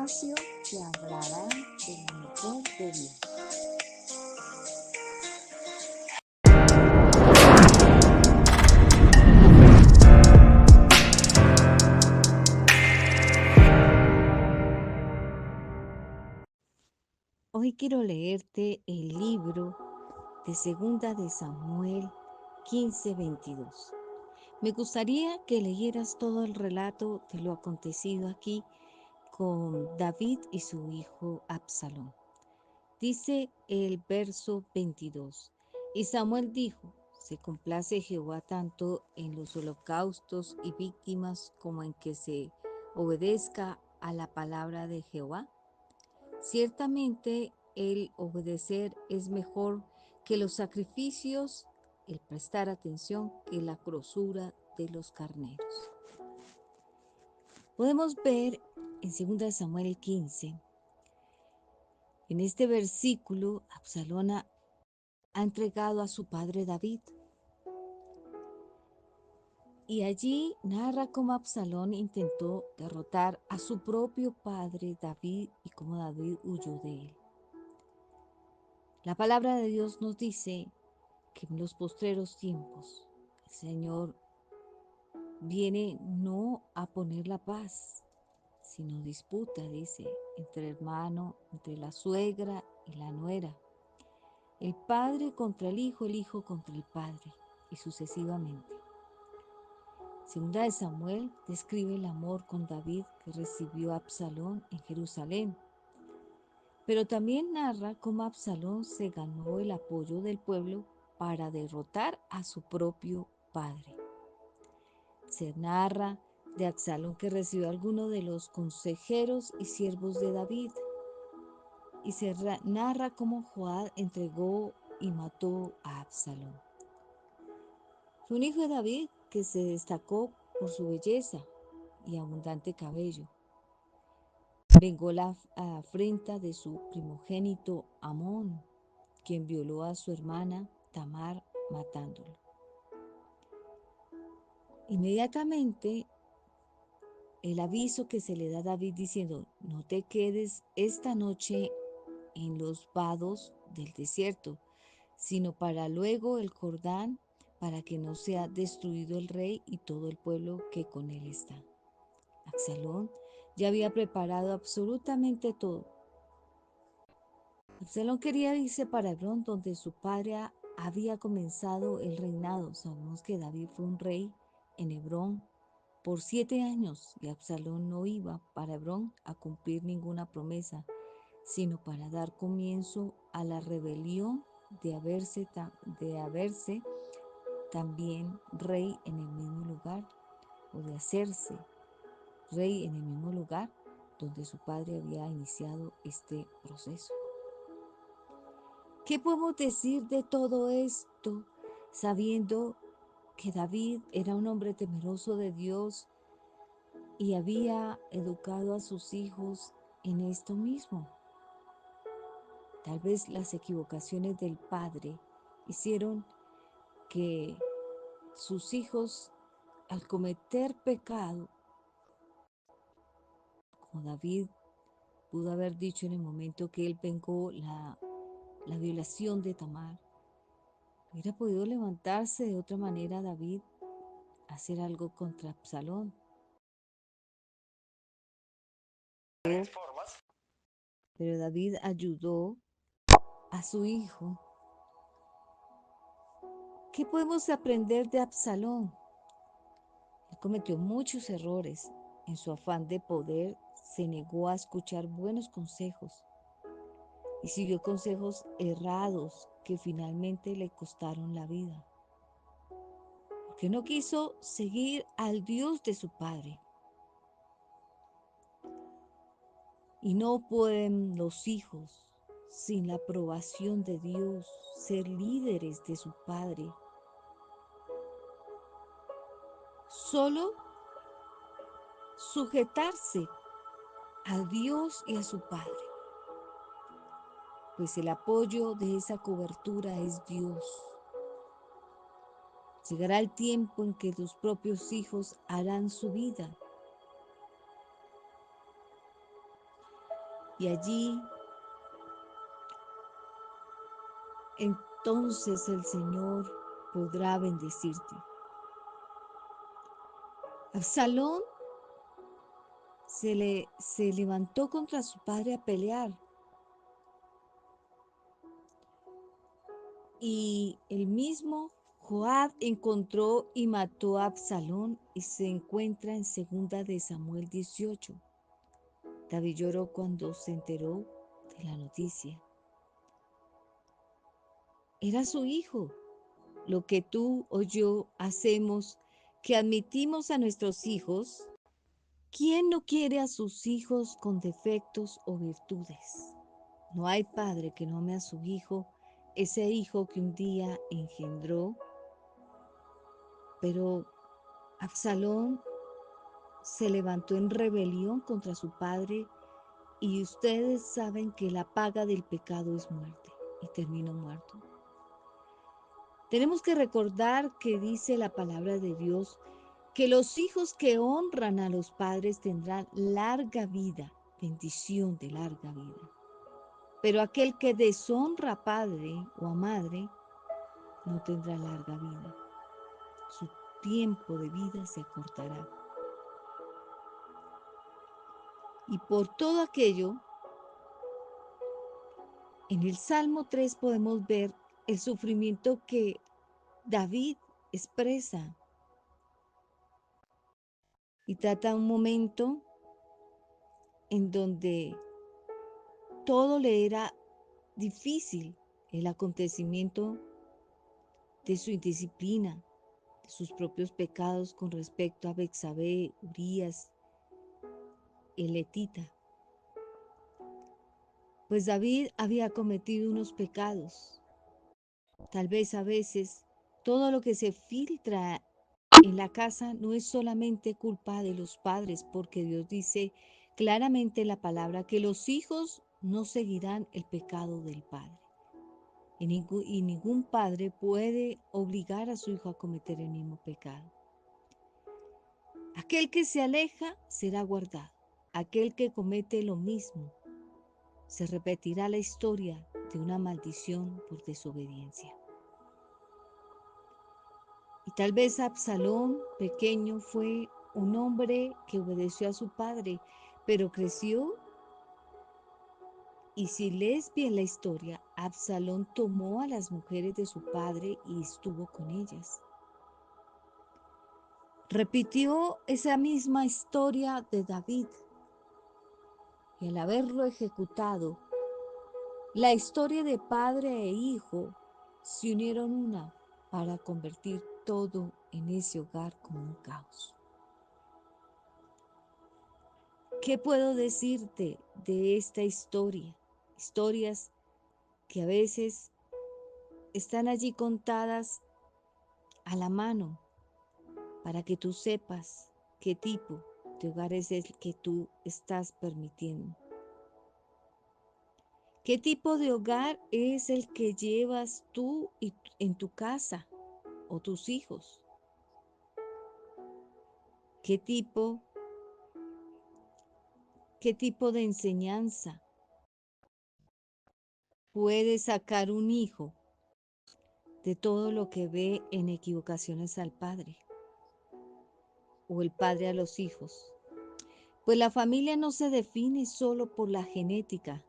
espacio que hablará de lo mejor de Dios. Hoy quiero leerte el libro de Segunda de Samuel 15:22. Me gustaría que leyeras todo el relato de lo acontecido aquí con David y su hijo Absalón. Dice el verso 22. Y Samuel dijo: se complace Jehová tanto en los holocaustos y víctimas como en que se obedezca a la palabra de Jehová. Ciertamente el obedecer es mejor que los sacrificios, el prestar atención que la grosura de los carneros. Podemos ver en 2 Samuel 15, en este versículo, Absalón ha entregado a su padre David. Y allí narra cómo Absalón intentó derrotar a su propio padre David y cómo David huyó de él. La palabra de Dios nos dice que en los postreros tiempos el Señor viene no a poner la paz, sino disputa, dice, entre hermano, entre la suegra y la nuera, el padre contra el hijo contra el padre, y sucesivamente. Segunda de Samuel describe el amor con David que recibió Absalón en Jerusalén, pero también narra cómo Absalón se ganó el apoyo del pueblo para derrotar a su propio padre. Se narra de Absalón que recibió a algunos de los consejeros y siervos de David, y se narra cómo Joab entregó y mató a Absalón. Fue un hijo de David que se destacó por su belleza y abundante cabello. Vengó la afrenta de su primogénito Amón, quien violó a su hermana Tamar matándolo. Inmediatamente el aviso que se le da a David diciendo: no te quedes esta noche en los vados del desierto, sino para luego el Jordán, para que no sea destruido el rey y todo el pueblo que con él está. Absalón ya había preparado absolutamente todo. Absalón quería irse para Hebrón, donde su padre había comenzado el reinado. Sabemos que David fue un rey en Hebrón por 7 años y Absalón no iba para Hebrón a cumplir ninguna promesa, sino para dar comienzo a la rebelión de haberse también rey en el mismo lugar, o de hacerse rey en el mismo lugar donde su padre había iniciado este proceso. ¿Qué podemos decir de todo esto, sabiendo que David era un hombre temeroso de Dios y había educado a sus hijos en esto mismo? Tal vez las equivocaciones del padre hicieron que sus hijos, al cometer pecado, como David pudo haber dicho en el momento que él vengó la violación de Tamar, hubiera podido levantarse de otra manera David a hacer algo contra Absalón. Pero David ayudó a su hijo. ¿Qué podemos aprender de Absalón? Él cometió muchos errores. En su afán de poder, se negó a escuchar buenos consejos y siguió consejos errados que finalmente le costaron la vida, porque no quiso seguir al Dios de su padre. Y no pueden los hijos, sin la aprobación de Dios, ser líderes de su padre. Solo sujetarse a Dios y a su padre, pues el apoyo de esa cobertura es Dios. Llegará el tiempo en que tus propios hijos harán su vida. y allí entonces el Señor podrá bendecirte. Absalón se levantó contra su padre a pelear y el mismo Joab encontró y mató a Absalón y se encuentra en 2 Samuel 18. David lloró cuando se enteró de la noticia. Era su hijo. Lo que tú o yo hacemos, que admitimos a nuestros hijos, ¿quién no quiere a sus hijos con defectos o virtudes? No hay padre que no ame a su hijo, ese hijo que un día engendró, pero Absalón se levantó en rebelión contra su padre y ustedes saben que la paga del pecado es muerte y terminó muerto. Tenemos que recordar que dice la palabra de Dios que los hijos que honran a los padres tendrán larga vida, bendición de larga vida. Pero aquel que deshonra a padre o a madre no tendrá larga vida. Su tiempo de vida se acortará. Y por todo aquello, en el Salmo 3 podemos ver el sufrimiento que David expresa y trata un momento en donde todo le era difícil, el acontecimiento de su indisciplina, de sus propios pecados con respecto a Betsabé, Urías, el Etita. Pues David había cometido unos pecados. Tal vez a veces todo lo que se filtra en la casa no es solamente culpa de los padres, porque Dios dice claramente en la palabra que los hijos no seguirán el pecado del padre. Y ningún padre puede obligar a su hijo a cometer el mismo pecado. Aquel que se aleja será guardado. Aquel que comete lo mismo, se repetirá la historia de una maldición por desobediencia. Y tal vez Absalón, pequeño, fue un hombre que obedeció a su padre, pero creció. Y si lees bien la historia, Absalón tomó a las mujeres de su padre y estuvo con ellas. Repitió esa misma historia de David y al haberlo ejecutado, la historia de padre e hijo se unieron una para convertir todo en ese hogar como un caos. ¿Qué puedo decirte de esta historia? Historias que a veces están allí contadas a la mano para que tú sepas qué tipo de hogar es el que tú estás permitiendo. ¿Qué tipo de hogar es el que llevas tú en tu casa o tus hijos? ¿Qué tipo de enseñanza puede sacar un hijo de todo lo que ve en equivocaciones al padre o el padre a los hijos? Pues la familia no se define solo por la genética,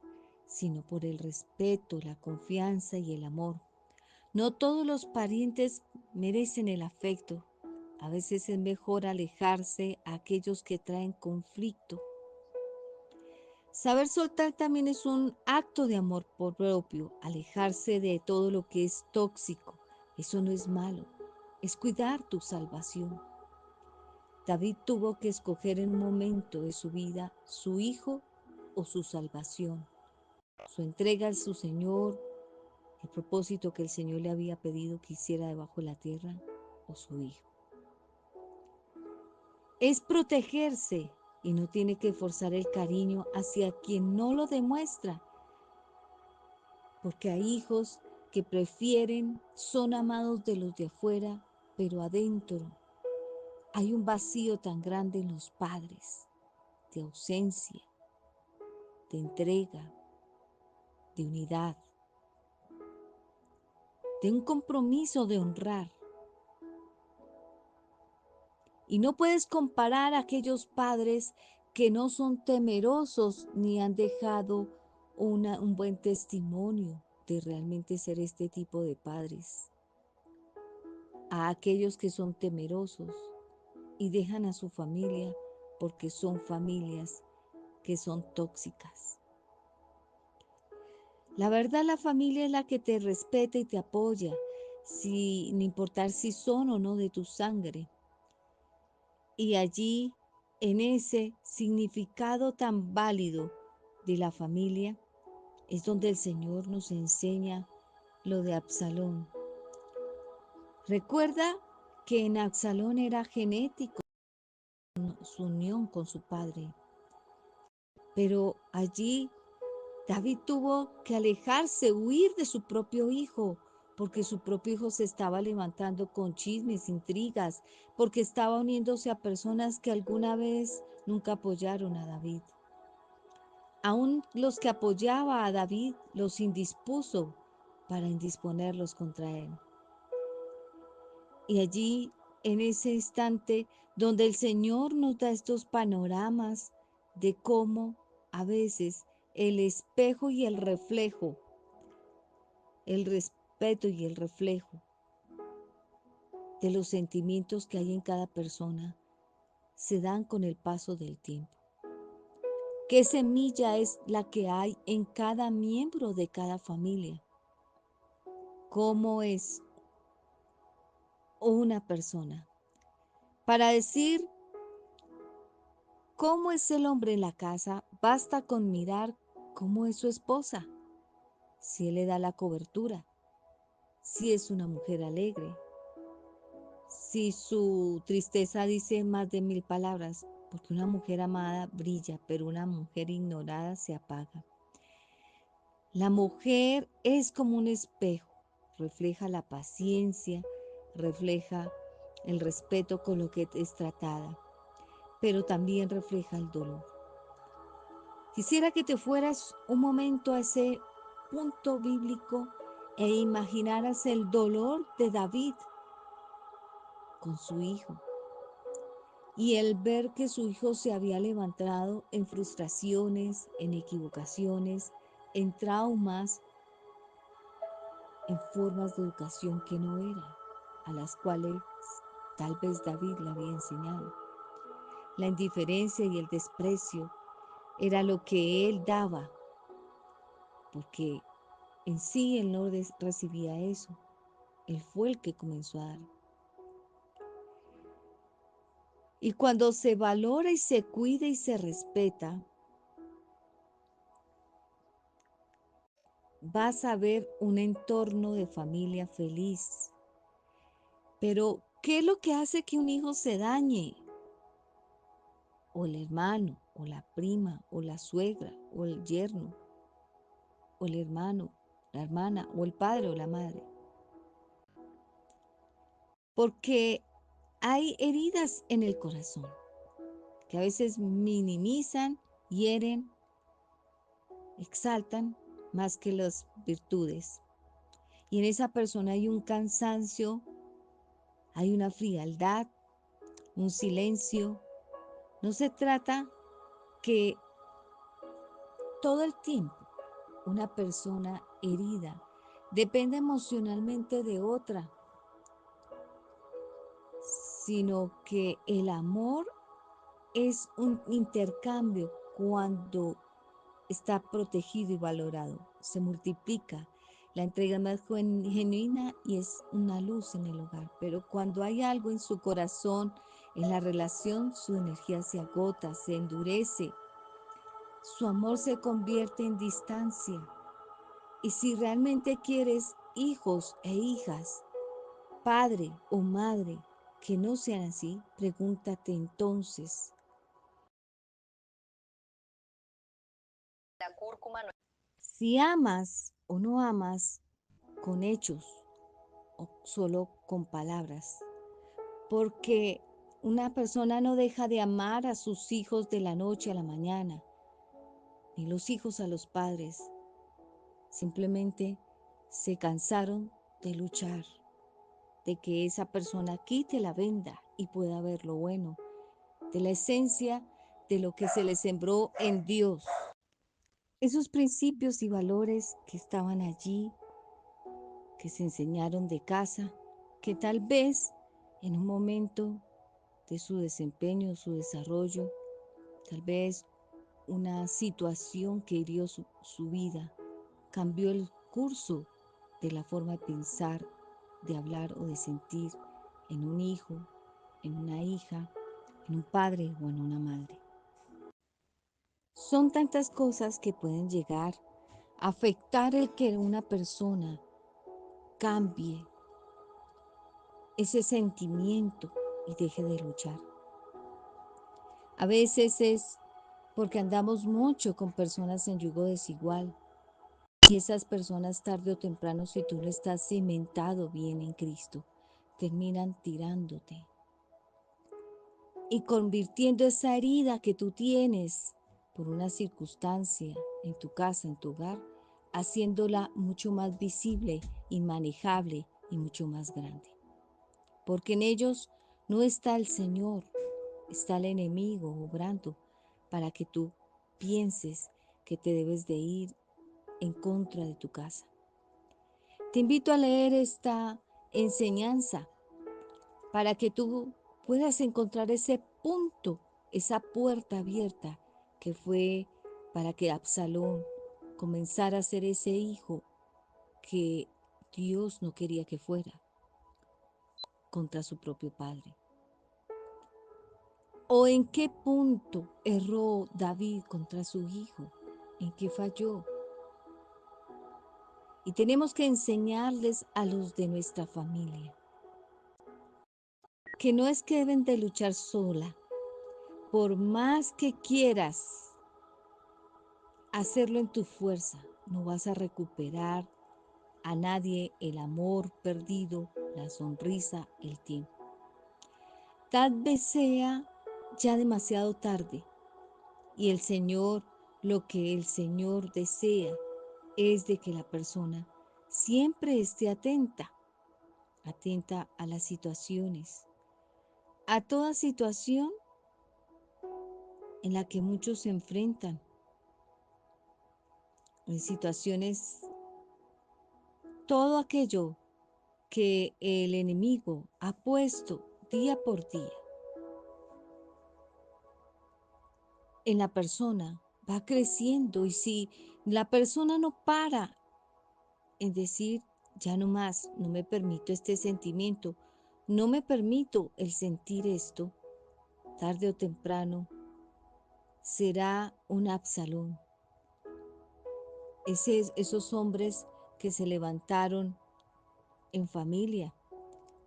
sino por el respeto, la confianza y el amor. No todos los parientes merecen el afecto. A veces es mejor alejarse a aquellos que traen conflicto. Saber soltar también es un acto de amor propio, alejarse de todo lo que es tóxico. Eso no es malo, es cuidar tu salvación. David tuvo que escoger en un momento de su vida su hijo o su salvación, su entrega a su Señor, el propósito que el Señor le había pedido que hiciera debajo de la tierra, o su hijo. Es protegerse y no tiene que forzar el cariño hacia quien no lo demuestra, porque hay hijos que prefieren, son amados de los de afuera, pero adentro hay un vacío tan grande en los padres, de ausencia, de entrega, de unidad, de un compromiso de honrar. Y no puedes comparar a aquellos padres que no son temerosos ni han dejado un buen testimonio de realmente ser este tipo de padres, a aquellos que son temerosos y dejan a su familia porque son familias que son tóxicas. La verdad, la familia es la que te respeta y te apoya, sin importar si son o no de tu sangre. Y allí, en ese significado tan válido de la familia, es donde el Señor nos enseña lo de Absalón. Recuerda que en Absalón era genético su unión con su padre, pero allí David tuvo que alejarse, huir de su propio hijo, porque su propio hijo se estaba levantando con chismes, intrigas, porque estaba uniéndose a personas que alguna vez nunca apoyaron a David. Aún los que apoyaba a David los indispuso para indisponerlos contra él. Y allí, en ese instante, donde el Señor nos da estos panoramas de cómo a veces el espejo y el reflejo, el respeto y el reflejo de los sentimientos que hay en cada persona se dan con el paso del tiempo. ¿Qué semilla es la que hay en cada miembro de cada familia? ¿Cómo es una persona? Para decir cómo es el hombre en la casa, basta con mirar cómo es su esposa, si él le da la cobertura, si es una mujer alegre, si su tristeza dice más de 1000 palabras, porque una mujer amada brilla, pero una mujer ignorada se apaga. La mujer es como un espejo, refleja la paciencia, refleja el respeto con lo que es tratada, pero también refleja el dolor. Quisiera que te fueras un momento a ese punto bíblico e imaginaras el dolor de David con su hijo y el ver que su hijo se había levantado en frustraciones, en equivocaciones, en traumas, en formas de educación que no eran, a las cuales tal vez David le había enseñado. La indiferencia y el desprecio era lo que él daba, porque en sí él no recibía eso. Él fue el que comenzó a dar. Y cuando se valora y se cuida y se respeta, vas a ver un entorno de familia feliz. Pero, ¿qué es lo que hace que un hijo se dañe? O el hermano, o la prima, o la suegra, o el yerno, o el hermano, la hermana, o el padre o la madre. Porque hay heridas en el corazón que a veces minimizan, hieren, exaltan más que las virtudes. Y en esa persona hay un cansancio, hay una frialdad, un silencio. No se trata que todo el tiempo una persona herida depende emocionalmente de otra, sino que el amor es un intercambio cuando está protegido y valorado, se multiplica. La entrega es más genuina y es una luz en el hogar, pero cuando hay algo en su corazón, en la relación, su energía se agota, se endurece, su amor se convierte en distancia. Y si realmente quieres hijos e hijas, padre o madre, que no sean así, pregúntate entonces, La cúrcuma no. si amas o no amas con hechos o solo con palabras, porque una persona no deja de amar a sus hijos de la noche a la mañana. ni los hijos a los padres. Simplemente se cansaron de luchar, de que esa persona quite la venda y pueda ver lo bueno, de la esencia de lo que se le sembró en Dios. Esos principios y valores que estaban allí, que se enseñaron de casa, que tal vez en un momento de su desempeño, su desarrollo, tal vez una situación que hirió su vida, cambió el curso de la forma de pensar, de hablar o de sentir en un hijo, en una hija, en un padre o en una madre. Son tantas cosas que pueden llegar a afectar el que una persona cambie ese sentimiento y deje de luchar. A veces es porque andamos mucho con personas en yugo desigual y esas personas tarde o temprano, si tú no estás cimentado bien en Cristo, terminan tirándote y convirtiendo esa herida que tú tienes por una circunstancia en tu casa, en tu hogar, haciéndola mucho más visible, inmanejable y mucho más grande. Porque en ellos no está el Señor, está el enemigo obrando para que tú pienses que te debes de ir en contra de tu casa. Te invito a leer esta enseñanza para que tú puedas encontrar ese punto, esa puerta abierta que fue para que Absalón comenzara a ser ese hijo que Dios no quería que fuera contra su propio padre. ¿O en qué punto erró David contra su hijo? ¿En qué falló? Y tenemos que enseñarles a los de nuestra familia que no es que deben de luchar sola. Por más que quieras hacerlo en tu fuerza, no vas a recuperar a nadie el amor perdido, la sonrisa, el tiempo. Tal vez sea ya demasiado tarde y el Señor, lo que el Señor desea es de que la persona siempre esté atenta, atenta a las situaciones, a toda situación en la que muchos se enfrentan, en situaciones, todo aquello que el enemigo ha puesto día por día en la persona va creciendo, y si la persona no para en decir ya no más, no me permito este sentimiento, no me permito el sentir esto, tarde o temprano será un Absalón. Esos hombres que se levantaron en familia.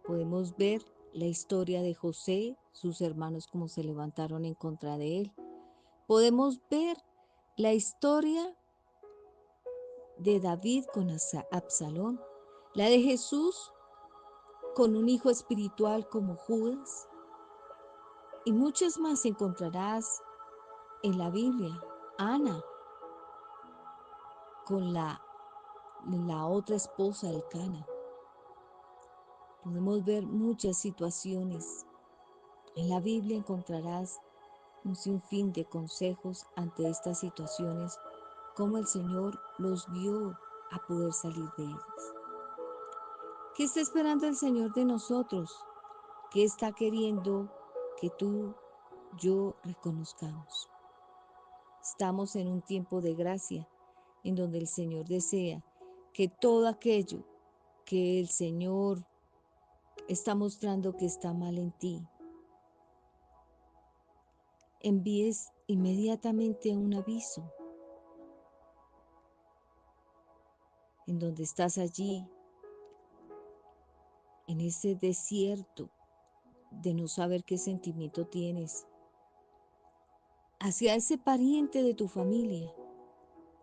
Podemos ver la historia de José, sus hermanos cómo se levantaron en contra de él. Podemos ver la historia de David con Absalón, la de Jesús con un hijo espiritual como Judas, y muchas más encontrarás en la Biblia. Ana con la otra esposa del Cana. Podemos ver muchas situaciones. En la Biblia encontrarás un sinfín de consejos ante estas situaciones, cómo el Señor los guió a poder salir de ellas. ¿Qué está esperando el Señor de nosotros? ¿Qué está queriendo que tú, yo reconozcamos? Estamos en un tiempo de gracia en donde el Señor desea que todo aquello que el Señor está mostrando que está mal en ti, envíes inmediatamente un aviso en donde estás allí, en ese desierto de no saber qué sentimiento tienes hacia ese pariente de tu familia,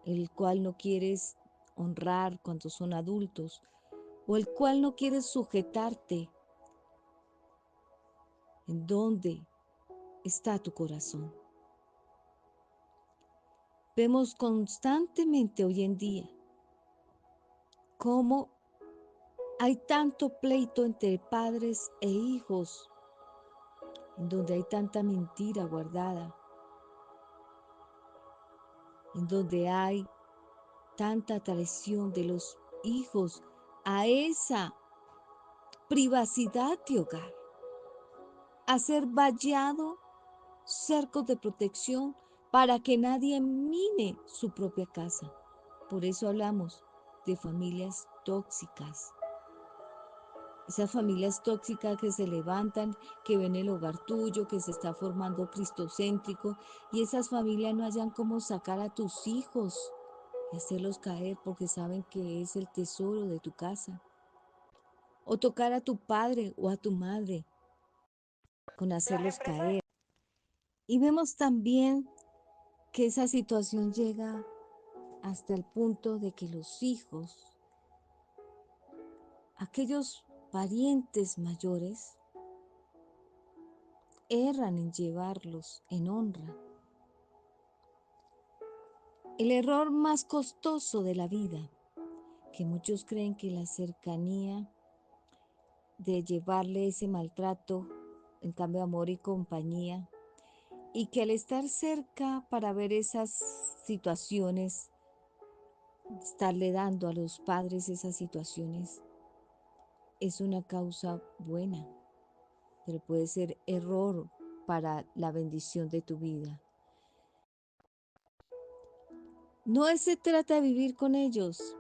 el cual no quieres honrar cuando son adultos, o el cual no quieres sujetarte. ¿En dónde está tu corazón? Vemos constantemente hoy en día cómo hay tanto pleito entre padres e hijos, en donde hay tanta mentira guardada, en donde hay tanta traición de los hijos a esa privacidad de hogar, a ser vallado, cercos de protección para que nadie mine su propia casa. Por eso hablamos de familias tóxicas. Esas familias tóxicas que se levantan, que ven el hogar tuyo, que se está formando cristocéntrico, y esas familias no hayan cómo sacar a tus hijos y hacerlos caer porque saben que es el tesoro de tu casa. O tocar a tu padre o a tu madre con hacerlos caer. Y vemos también que esa situación llega hasta el punto de que los hijos, aquellos parientes mayores, erran en llevarlos en honra. El error más costoso de la vida, que muchos creen que la cercanía de llevarle ese maltrato en cambio de amor y compañía, y que al estar cerca para ver esas situaciones, estarle dando a los padres esas situaciones, es una causa buena, pero puede ser error para la bendición de tu vida. No se trata de vivir con ellos,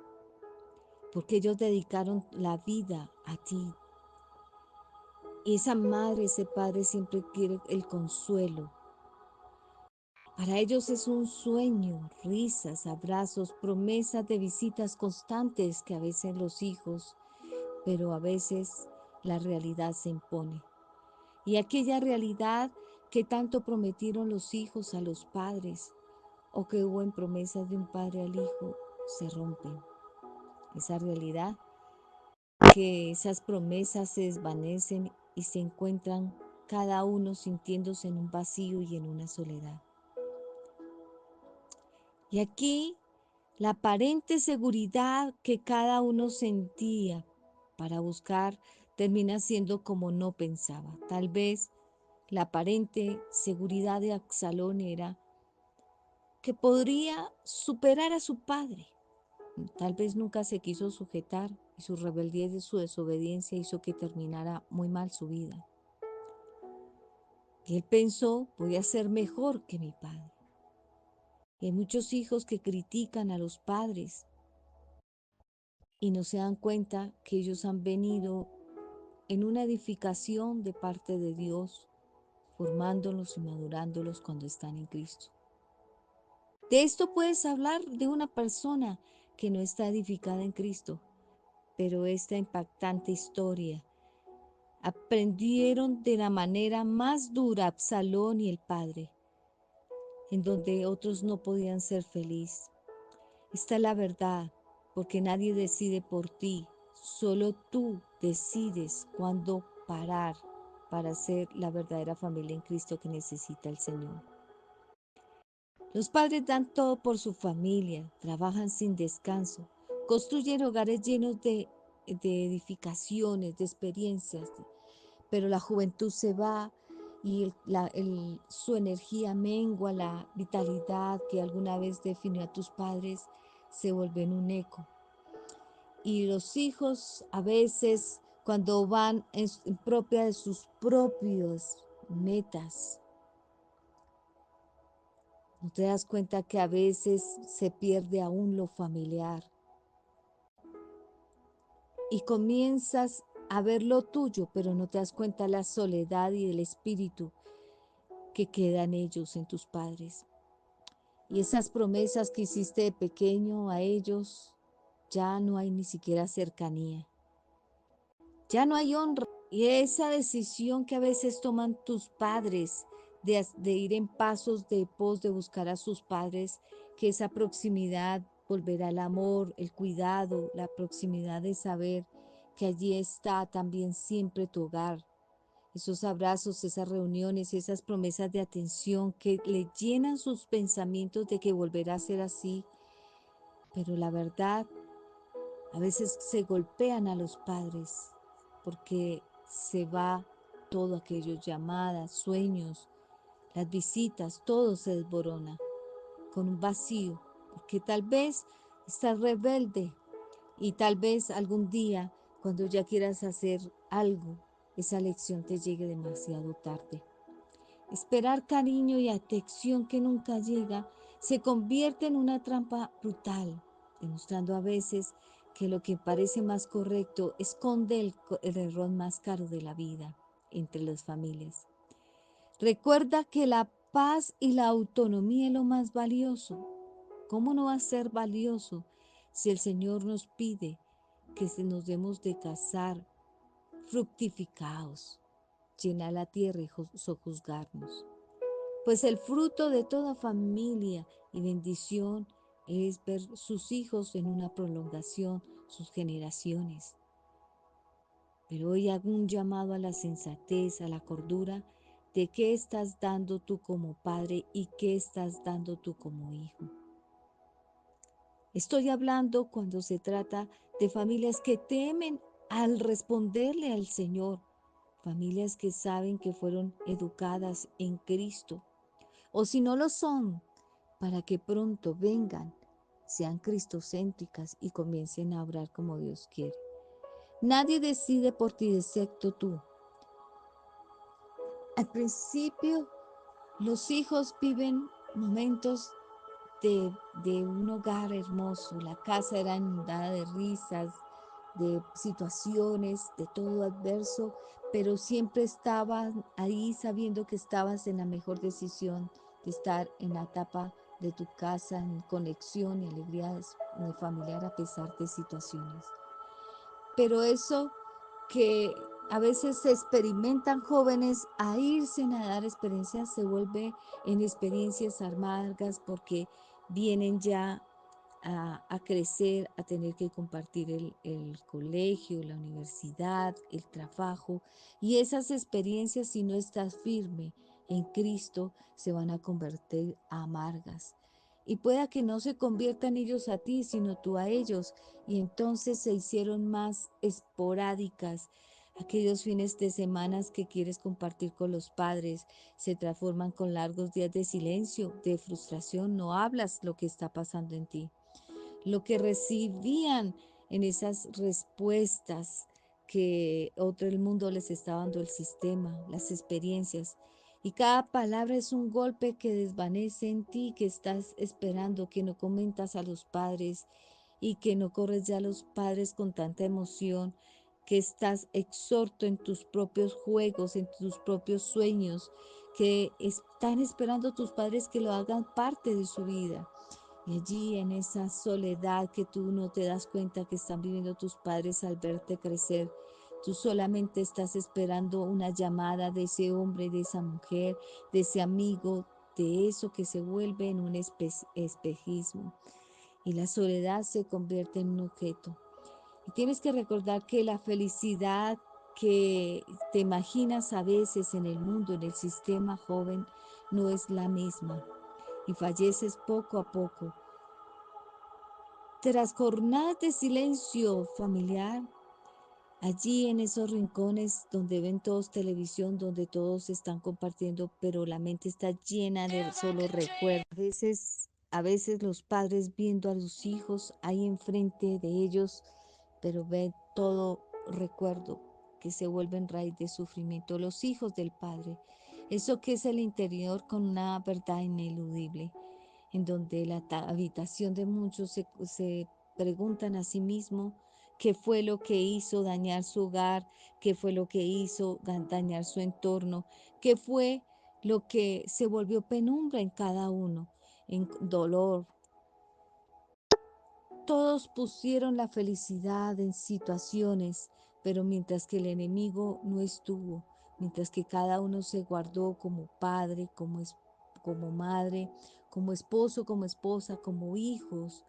porque ellos dedicaron la vida a ti. Y esa madre, ese padre siempre quiere el consuelo. Para ellos es un sueño, risas, abrazos, promesas de visitas constantes que a veces los hijos, pero a veces la realidad se impone. Y aquella realidad que tanto prometieron los hijos a los padres o que hubo en promesas de un padre al hijo, se rompen. Esa realidad que esas promesas se desvanecen y se encuentran cada uno sintiéndose en un vacío y en una soledad. Y aquí la aparente seguridad que cada uno sentía para buscar termina siendo como no pensaba. Tal vez la aparente seguridad de Absalón era que podría superar a su padre. Tal vez nunca se quiso sujetar y su rebeldía y su desobediencia hizo que terminara muy mal su vida. Y él pensó, voy a ser mejor que mi padre. Y hay muchos hijos que critican a los padres y no se dan cuenta que ellos han venido en una edificación de parte de Dios, formándolos y madurándolos cuando están en Cristo. De esto puedes hablar de una persona que no está edificada en Cristo, pero esta impactante historia aprendieron de la manera más dura Absalón y el padre, en donde otros no podían ser felices. Esta es la verdad, porque nadie decide por ti, solo tú decides cuándo parar para ser la verdadera familia en Cristo que necesita el Señor. Los padres dan todo por su familia, trabajan sin descanso, construyen hogares llenos de edificaciones, de experiencias, pero la juventud se va y su energía mengua, la vitalidad que alguna vez definió a tus padres se vuelve en un eco. Y los hijos a veces cuando van en propia de sus propias metas, no te das cuenta que a veces se pierde aún lo familiar y comienzas a ver lo tuyo, pero no te das cuenta la soledad y el espíritu que quedan ellos en tus padres. Y esas promesas que hiciste de pequeño a ellos, ya no hay ni siquiera cercanía, ya no hay honra. Y esa decisión que a veces toman tus padres de ir en pasos de pos de buscar a sus padres, que esa proximidad volverá el amor, el cuidado, la proximidad de saber que allí está también siempre tu hogar, esos abrazos, esas reuniones, esas promesas de atención que le llenan sus pensamientos de que volverá a ser así. Pero la verdad, a veces se golpean a los padres porque se va todo aquello, llamadas, sueños, las visitas, todo se desborona con un vacío, porque tal vez estás rebelde y tal vez algún día, cuando ya quieras hacer algo, esa lección te llegue demasiado tarde. Esperar cariño y atención que nunca llega se convierte en una trampa brutal, demostrando a veces que lo que parece más correcto esconde el error más caro de la vida entre las familias. Recuerda que la paz y la autonomía es lo más valioso. ¿Cómo no va a ser valioso si el Señor nos pide que nos demos de casar fructificados, llenar la tierra y sojuzgarnos? Pues el fruto de toda familia y bendición es ver sus hijos en una prolongación, sus generaciones. Pero hoy hago un llamado a la sensatez, a la cordura, de qué estás dando tú como padre y qué estás dando tú como hijo. Estoy hablando cuando se trata de familias que temen al responderle al Señor, familias que saben que fueron educadas en Cristo, o si no lo son, para que pronto vengan, sean cristocéntricas y comiencen a obrar como Dios quiere. Nadie decide por ti excepto tú. Al principio, los hijos viven momentos de un hogar hermoso. La casa era inundada de risas, de situaciones, de todo adverso, pero siempre estaban ahí sabiendo que estabas en la mejor decisión de estar en la etapa de tu casa, en conexión y alegría familiar a pesar de situaciones. Pero eso que a veces se experimentan jóvenes a irse a dar experiencias se vuelve en experiencias amargas porque vienen ya a crecer, a tener que compartir el colegio, la universidad, el trabajo. Y esas experiencias, si no estás firme en Cristo, se van a convertir amargas. Y pueda que no se conviertan ellos a ti, sino tú a ellos. Y entonces se hicieron más esporádicas. Aquellos fines de semana que quieres compartir con los padres se transforman con largos días de silencio, de frustración. No hablas lo que está pasando en ti, lo que recibían en esas respuestas que otro el mundo les está dando, el sistema, las experiencias. Y cada palabra es un golpe que desvanece en ti, que estás esperando, que no comentas a los padres y que no corres ya a los padres con tanta emoción, que estás exhorto en tus propios juegos, en tus propios sueños, que están esperando tus padres que lo hagan parte de su vida. Y allí en esa soledad que tú no te das cuenta que están viviendo tus padres al verte crecer, tú solamente estás esperando una llamada de ese hombre, de esa mujer, de ese amigo, de eso que se vuelve en un espejismo. Y la soledad se convierte en un objeto. Y tienes que recordar que la felicidad que te imaginas a veces en el mundo, en el sistema joven, no es la misma. Y falleces poco a poco. Tras jornadas de silencio familiar, allí en esos rincones donde ven todos televisión, donde todos están compartiendo, pero la mente está llena de solo recuerdos. A veces los padres viendo a los hijos ahí enfrente de ellos, pero ven todo recuerdo que se vuelven raíz de sufrimiento. Los hijos del padre, eso que es el interior con una verdad ineludible, en donde la habitación de muchos se preguntan a sí mismos qué fue lo que hizo dañar su hogar, qué fue lo que hizo dañar su entorno, qué fue lo que se volvió penumbra en cada uno, en dolor. Todos pusieron la felicidad en situaciones, pero mientras que el enemigo no estuvo, mientras que cada uno se guardó como padre, como madre, como esposo, como esposa, como hijos,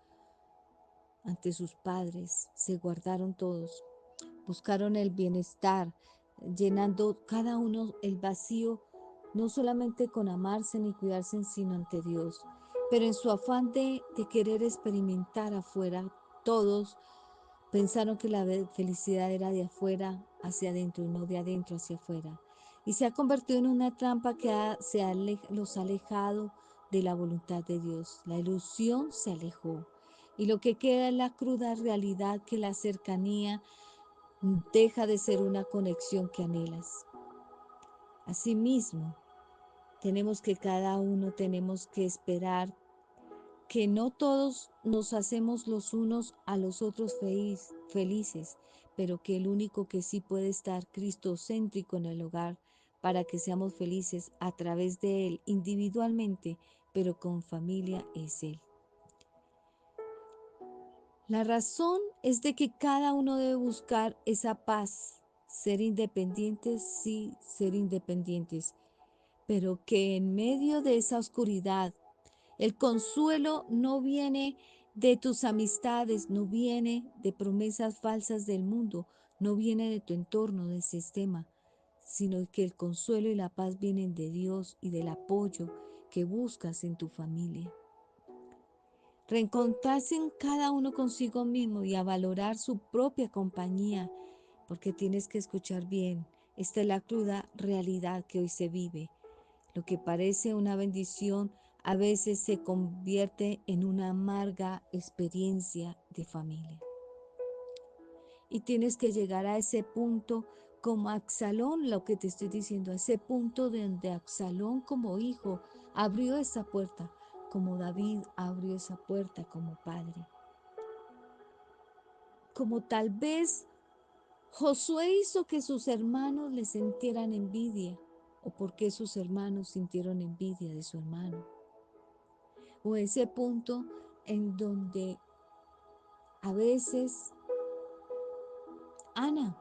ante sus padres, se guardaron todos, buscaron el bienestar, llenando cada uno el vacío, no solamente con amarse ni cuidarse, sino ante Dios. Pero en su afán de querer experimentar afuera, todos pensaron que la felicidad era de afuera hacia adentro y no de adentro hacia afuera. Y se ha convertido en una trampa que los ha alejado de la voluntad de Dios. La ilusión se alejó. Y lo que queda es la cruda realidad que la cercanía deja de ser una conexión que anhelas. Asimismo, cada uno tenemos que esperar que no todos nos hacemos los unos a los otros felices, pero que el único que sí puede estar cristocéntrico en el hogar para que seamos felices a través de Él individualmente, pero con familia, es Él. La razón es de que cada uno debe buscar esa paz, ser independientes, sí, ser independientes, pero que en medio de esa oscuridad, el consuelo no viene de tus amistades, no viene de promesas falsas del mundo, no viene de tu entorno, del sistema, sino que el consuelo y la paz vienen de Dios y del apoyo que buscas en tu familia. Reencontrarse en cada uno consigo mismo y a valorar su propia compañía, porque tienes que escuchar bien. Esta es la cruda realidad que hoy se vive. Lo que parece una bendición a veces se convierte en una amarga experiencia de familia. Y tienes que llegar a ese punto como Absalón, lo que te estoy diciendo, a ese punto donde Absalón como hijo abrió esa puerta, como David abrió esa puerta como padre. Como tal vez Josué hizo que sus hermanos le sintieran envidia, o porque sus hermanos sintieron envidia de su hermano. O ese punto en donde a veces Ana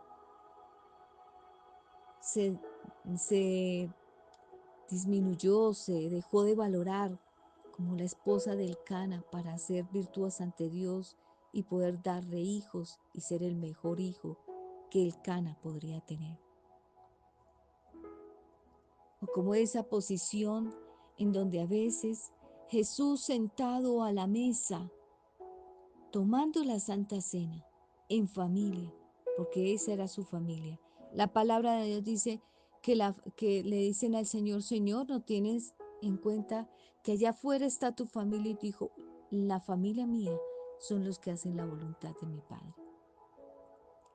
se, se disminuyó, se dejó de valorar como la esposa del Cana para ser virtuosa ante Dios y poder darle hijos y ser el mejor hijo que el Cana podría tener. O como esa posición en donde a veces Jesús sentado a la mesa, tomando la Santa Cena en familia, porque esa era su familia. La palabra de Dios dice que le dicen al Señor, Señor, ¿no tienes en cuenta que allá afuera está tu familia? Y dijo, la familia mía son los que hacen la voluntad de mi Padre.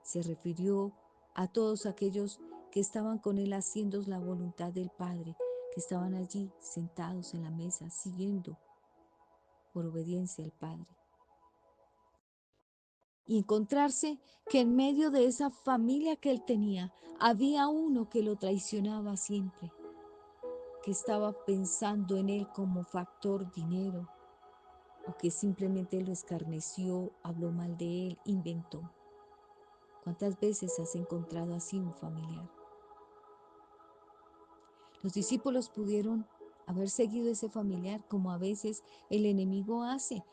Se refirió a todos aquellos que estaban con él haciendo la voluntad del Padre, que estaban allí sentados en la mesa, siguiendo por obediencia al Padre. Y encontrarse que en medio de esa familia que él tenía, había uno que lo traicionaba siempre, que estaba pensando en él como factor dinero, o que simplemente lo escarneció, habló mal de él, inventó. ¿Cuántas veces has encontrado así un familiar? Los discípulos pudieron haber seguido ese familiar como a veces el enemigo hace,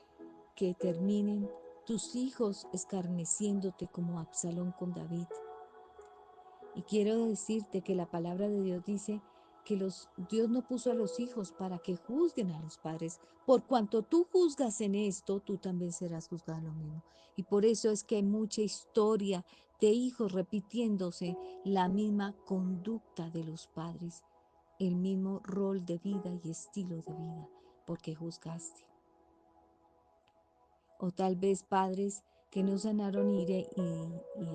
que terminen tus hijos escarneciéndote como Absalón con David. Y quiero decirte que la palabra de Dios dice que Dios no puso a los hijos para que juzguen a los padres. Por cuanto tú juzgas en esto, tú también serás juzgado lo mismo. Y por eso es que hay mucha historia de hijos repitiéndose la misma conducta de los padres, el mismo rol de vida y estilo de vida, porque juzgaste. O tal vez padres que no sanaron y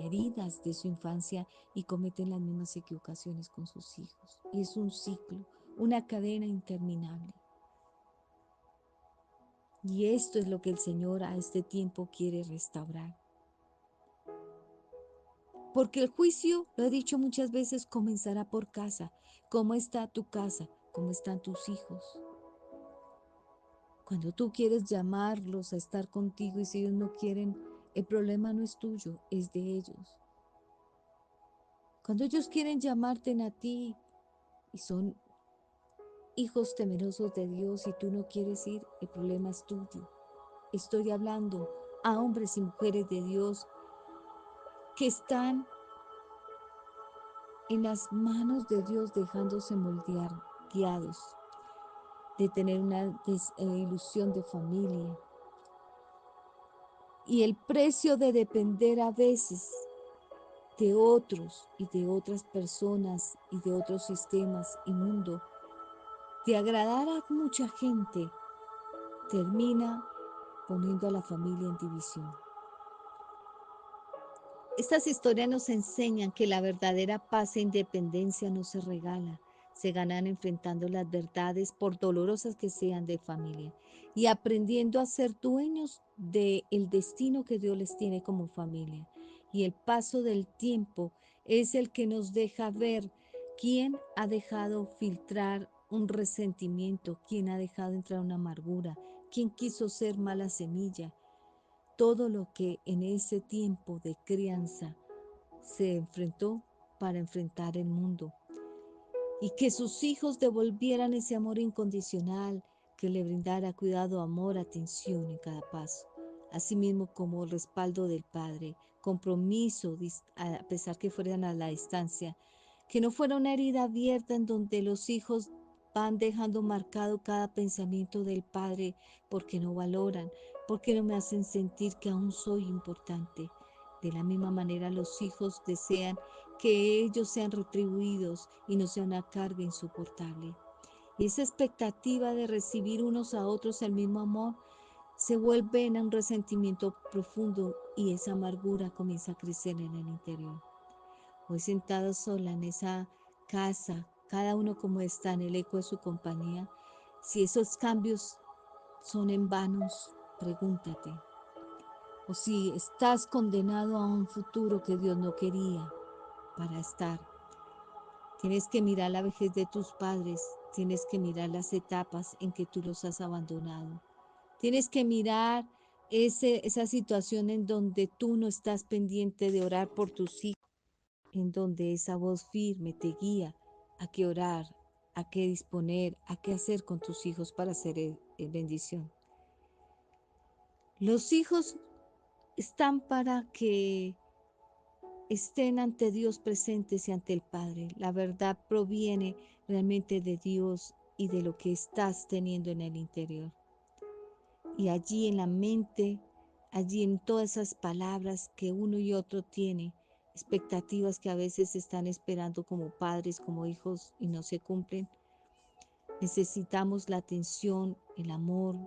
heridas de su infancia y cometen las mismas equivocaciones con sus hijos. Y es un ciclo, una cadena interminable. Y esto es lo que el Señor a este tiempo quiere restaurar. Porque el juicio, lo he dicho muchas veces, comenzará por casa. ¿Cómo está tu casa? ¿Cómo están tus hijos? Cuando tú quieres llamarlos a estar contigo y si ellos no quieren, el problema no es tuyo, es de ellos. Cuando ellos quieren llamarte a ti y son hijos temerosos de Dios y tú no quieres ir, el problema es tuyo. Estoy hablando a hombres y mujeres de Dios que están en las manos de Dios, dejándose moldear, guiados, de tener una ilusión de familia. Y el precio de depender a veces de otros y de otras personas y de otros sistemas y mundo, de agradar a mucha gente, termina poniendo a la familia en división. Estas historias nos enseñan que la verdadera paz e independencia no se regala, se ganan enfrentando las verdades, por dolorosas que sean, de familia, y aprendiendo a ser dueños del destino que Dios les tiene como familia. Y el paso del tiempo es el que nos deja ver quién ha dejado filtrar un resentimiento, quién ha dejado entrar una amargura, quién quiso ser mala semilla. Todo lo que en ese tiempo de crianza se enfrentó para enfrentar el mundo, y que sus hijos devolvieran ese amor incondicional que le brindara cuidado, amor, atención en cada paso, asimismo como el respaldo del padre, compromiso a pesar que fueran a la distancia, que no fuera una herida abierta en donde los hijos van dejando marcado cada pensamiento del padre, porque no valoran, porque no me hacen sentir que aún soy importante. De la misma manera, los hijos desean que ellos sean retribuidos y no sea una carga insoportable. Y esa expectativa de recibir unos a otros el mismo amor se vuelve en un resentimiento profundo, y esa amargura comienza a crecer en el interior. Hoy, sentada sola en esa casa, cada uno como está en el eco de su compañía, si esos cambios son en vanos, pregúntate. O si estás condenado a un futuro que Dios no quería para estar. Tienes que mirar la vejez de tus padres, tienes que mirar las etapas en que tú los has abandonado. Tienes que mirar esa situación en donde tú no estás pendiente de orar por tus hijos, en donde esa voz firme te guía a qué orar, a qué disponer, a qué hacer con tus hijos para hacer bendición. Los hijos están para que estén ante Dios presentes y ante el Padre. La verdad proviene realmente de Dios y de lo que estás teniendo en el interior. Y allí en la mente, allí en todas esas palabras que uno y otro tiene, expectativas que a veces están esperando como padres, como hijos, y no se cumplen, necesitamos la atención, el amor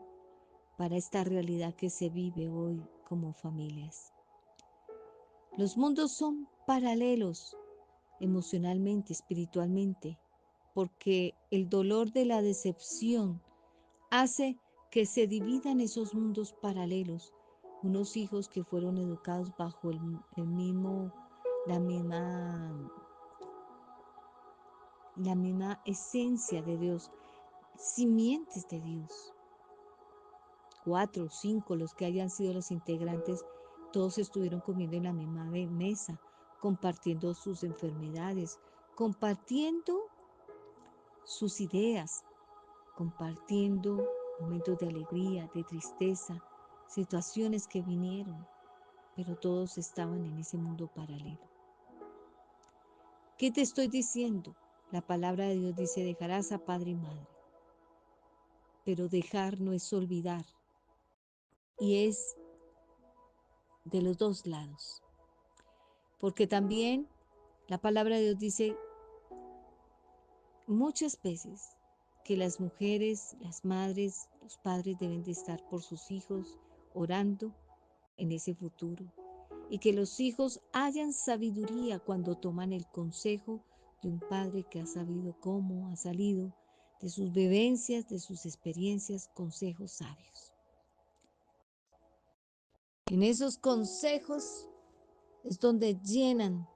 para esta realidad que se vive hoy como familias. Los mundos son paralelos emocionalmente, espiritualmente, porque el dolor de la decepción hace que se dividan esos mundos paralelos. Unos hijos que fueron educados bajo la misma esencia de Dios, simientes de Dios. 4 o 5, los que hayan sido los integrantes, todos estuvieron comiendo en la misma mesa, compartiendo sus enfermedades, compartiendo sus ideas, compartiendo momentos de alegría, de tristeza, situaciones que vinieron, pero todos estaban en ese mundo paralelo. ¿Qué te estoy diciendo? La palabra de Dios dice: dejarás a padre y madre, pero dejar no es olvidar, y es de los dos lados, porque también la palabra de Dios dice muchas veces que las mujeres, las madres, los padres deben de estar por sus hijos orando en ese futuro, y que los hijos hayan sabiduría cuando toman el consejo de un padre que ha sabido cómo ha salido de sus vivencias, de sus experiencias, consejos sabios. En esos consejos es donde llenan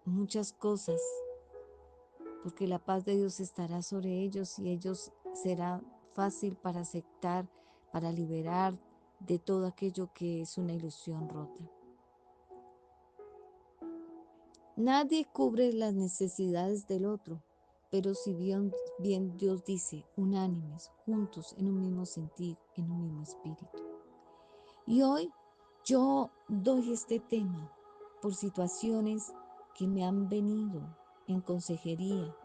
muchas cosas, porque la paz de Dios estará sobre ellos y ellos será fácil para aceptar, para liberar de todo aquello que es una ilusión rota. Nadie cubre las necesidades del otro, pero si bien Dios dice, unánimes, juntos, en un mismo sentir, en un mismo espíritu. Y hoy yo doy este tema por situaciones que me han venido, en consejería,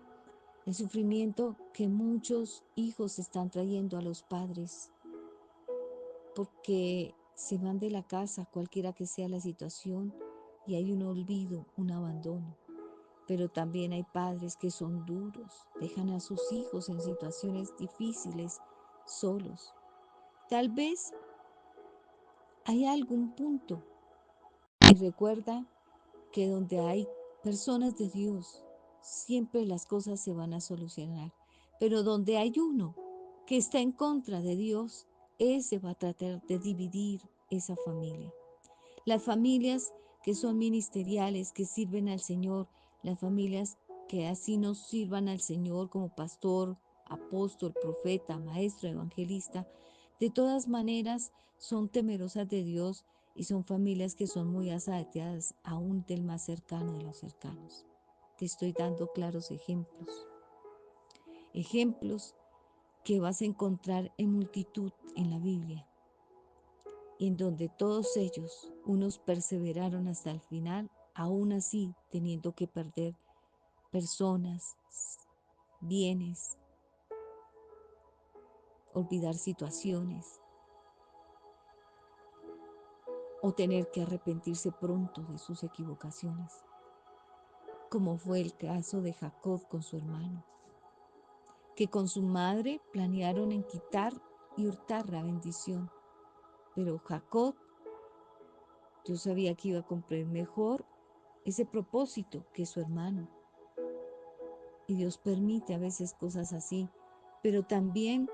el sufrimiento que muchos hijos están trayendo a los padres porque se van de la casa, cualquiera que sea la situación, y hay un olvido, un abandono. Pero también hay padres que son duros, dejan a sus hijos en situaciones difíciles, solos. Tal vez hay algún punto y recuerda que donde hay personas de Dios, siempre las cosas se van a solucionar. Pero donde hay uno que está en contra de Dios, ese va a tratar de dividir esa familia. Las familias que son ministeriales, que sirven al Señor, las familias que así nos sirvan al Señor como pastor, apóstol, profeta, maestro, evangelista, de todas maneras son temerosas de Dios y son familias que son muy asaeteadas, aún del más cercano de los cercanos. Te estoy dando claros ejemplos. Ejemplos que vas a encontrar en multitud en la Biblia, y en donde todos ellos, unos perseveraron hasta el final, aún así teniendo que perder personas, bienes, olvidar situaciones o tener que arrepentirse pronto de sus equivocaciones, como fue el caso de Jacob con su hermano, que con su madre planearon en quitar y hurtar la bendición, pero Jacob, yo sabía que iba a cumplir mejor ese propósito que su hermano. Y Dios permite a veces cosas así, pero también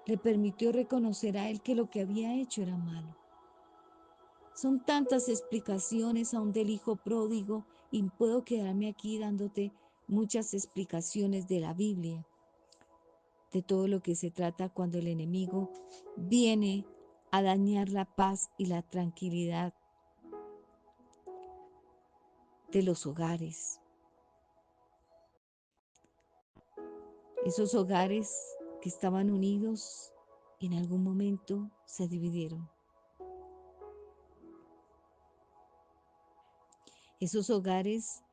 le permitió reconocer a él que lo que había hecho era malo. Son tantas explicaciones aún del hijo pródigo y puedo quedarme aquí dándote muchas explicaciones de la Biblia, de todo lo que se trata cuando el enemigo viene a dañar la paz y la tranquilidad de los hogares. Esos hogares que estaban unidos en algún momento se dividieron. Esos hogares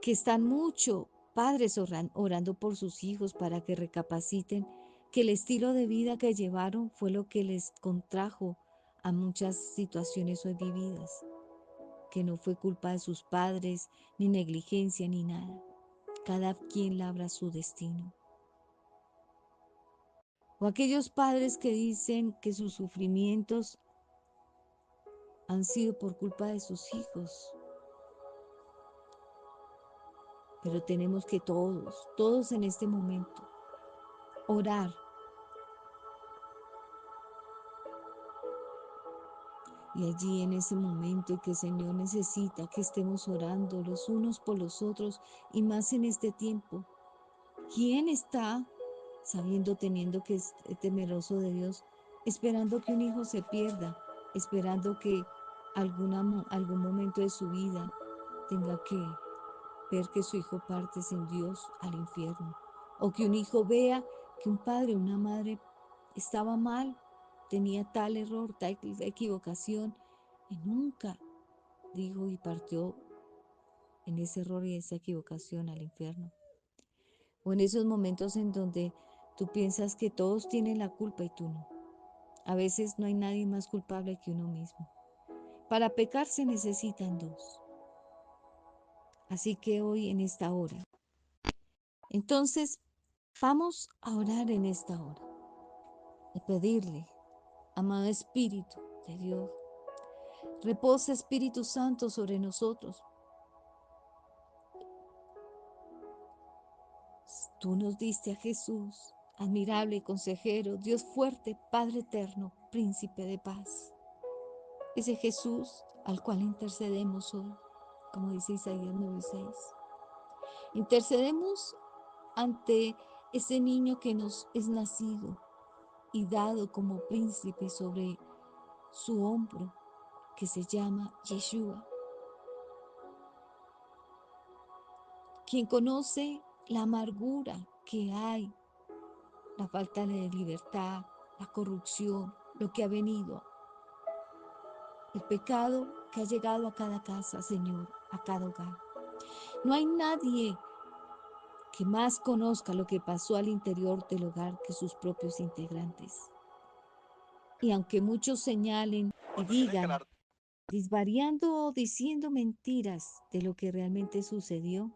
que están mucho, padres orando por sus hijos para que recapaciten que el estilo de vida que llevaron fue lo que les contrajo a muchas situaciones hoy vividas, que no fue culpa de sus padres, ni negligencia, ni nada. Cada quien labra su destino. O aquellos padres que dicen que sus sufrimientos han sido por culpa de sus hijos. Pero tenemos que todos en este momento, orar. Y allí en ese momento en que el Señor necesita que estemos orando los unos por los otros y más en este tiempo. ¿Quién está sabiendo, teniendo que es temeroso de Dios, esperando que un hijo se pierda, esperando que algún momento de su vida tenga que ver que su hijo parte sin Dios al infierno? O que un hijo vea que un padre o una madre estaba mal, tenía tal error, tal equivocación, y nunca dijo y partió en ese error y esa equivocación al infierno. O en esos momentos en donde tú piensas que todos tienen la culpa y tú no. A veces no hay nadie más culpable que uno mismo. Para pecar se necesitan dos. Así que hoy en esta hora. Entonces, vamos a orar en esta hora y pedirle, amado Espíritu de Dios, reposa Espíritu Santo sobre nosotros. Tú nos diste a Jesús, admirable consejero, Dios fuerte, Padre eterno, príncipe de paz. Ese Jesús al cual intercedemos hoy, como dice Isaías 9:6. Intercedemos ante ese niño que nos es nacido y dado como príncipe sobre su hombro, que se llama Yeshua, quien conoce la amargura que hay, la falta de libertad, la corrupción, lo que ha venido, el pecado que ha llegado a cada casa, Señor, a cada hogar. No hay nadie que más conozca lo que pasó al interior del hogar que sus propios integrantes. Y aunque muchos señalen y digan, disvariando o diciendo mentiras de lo que realmente sucedió,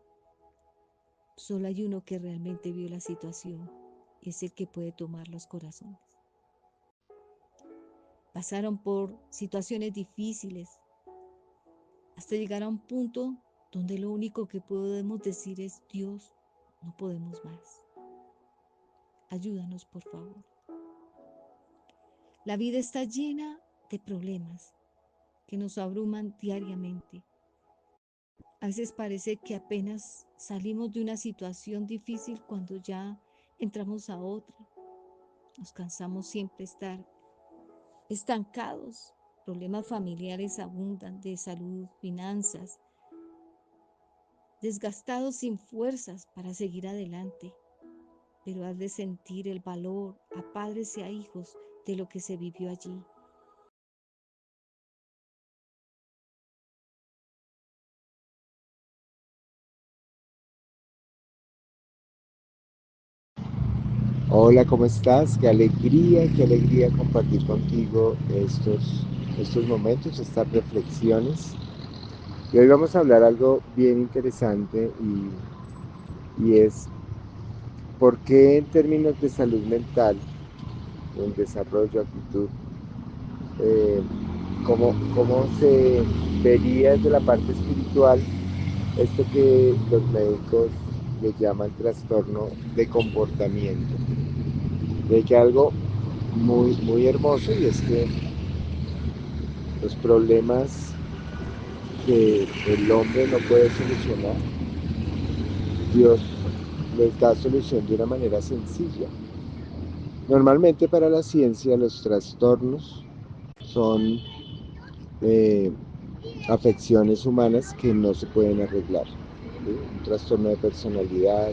solo hay uno que realmente vio la situación y es el que puede tomar los corazones. Pasaron por situaciones difíciles hasta llegar a un punto donde lo único que podemos decir es: Dios, no podemos más. Ayúdanos, por favor. La vida está llena de problemas que nos abruman diariamente. A veces parece que apenas salimos de una situación difícil cuando ya entramos a otra. Nos cansamos siempre estar estancados. Problemas familiares abundan, de salud, finanzas, desgastados sin fuerzas para seguir adelante. Pero has de sentir el valor a padres y a hijos de lo que se vivió allí. Hola, ¿cómo estás? Qué alegría compartir contigo estos momentos, estas reflexiones. Y hoy vamos a hablar algo bien interesante y es por qué en términos de salud mental, en desarrollo, actitud, eh, cómo se vería desde la parte espiritual esto que los médicos le llaman trastorno de comportamiento. De que algo muy hermoso y es que los problemas que el hombre no puede solucionar, Dios les da solución de una manera sencilla. Normalmente para la ciencia los trastornos son eh, afecciones humanas que no se pueden arreglar. ¿Sí? Un trastorno de personalidad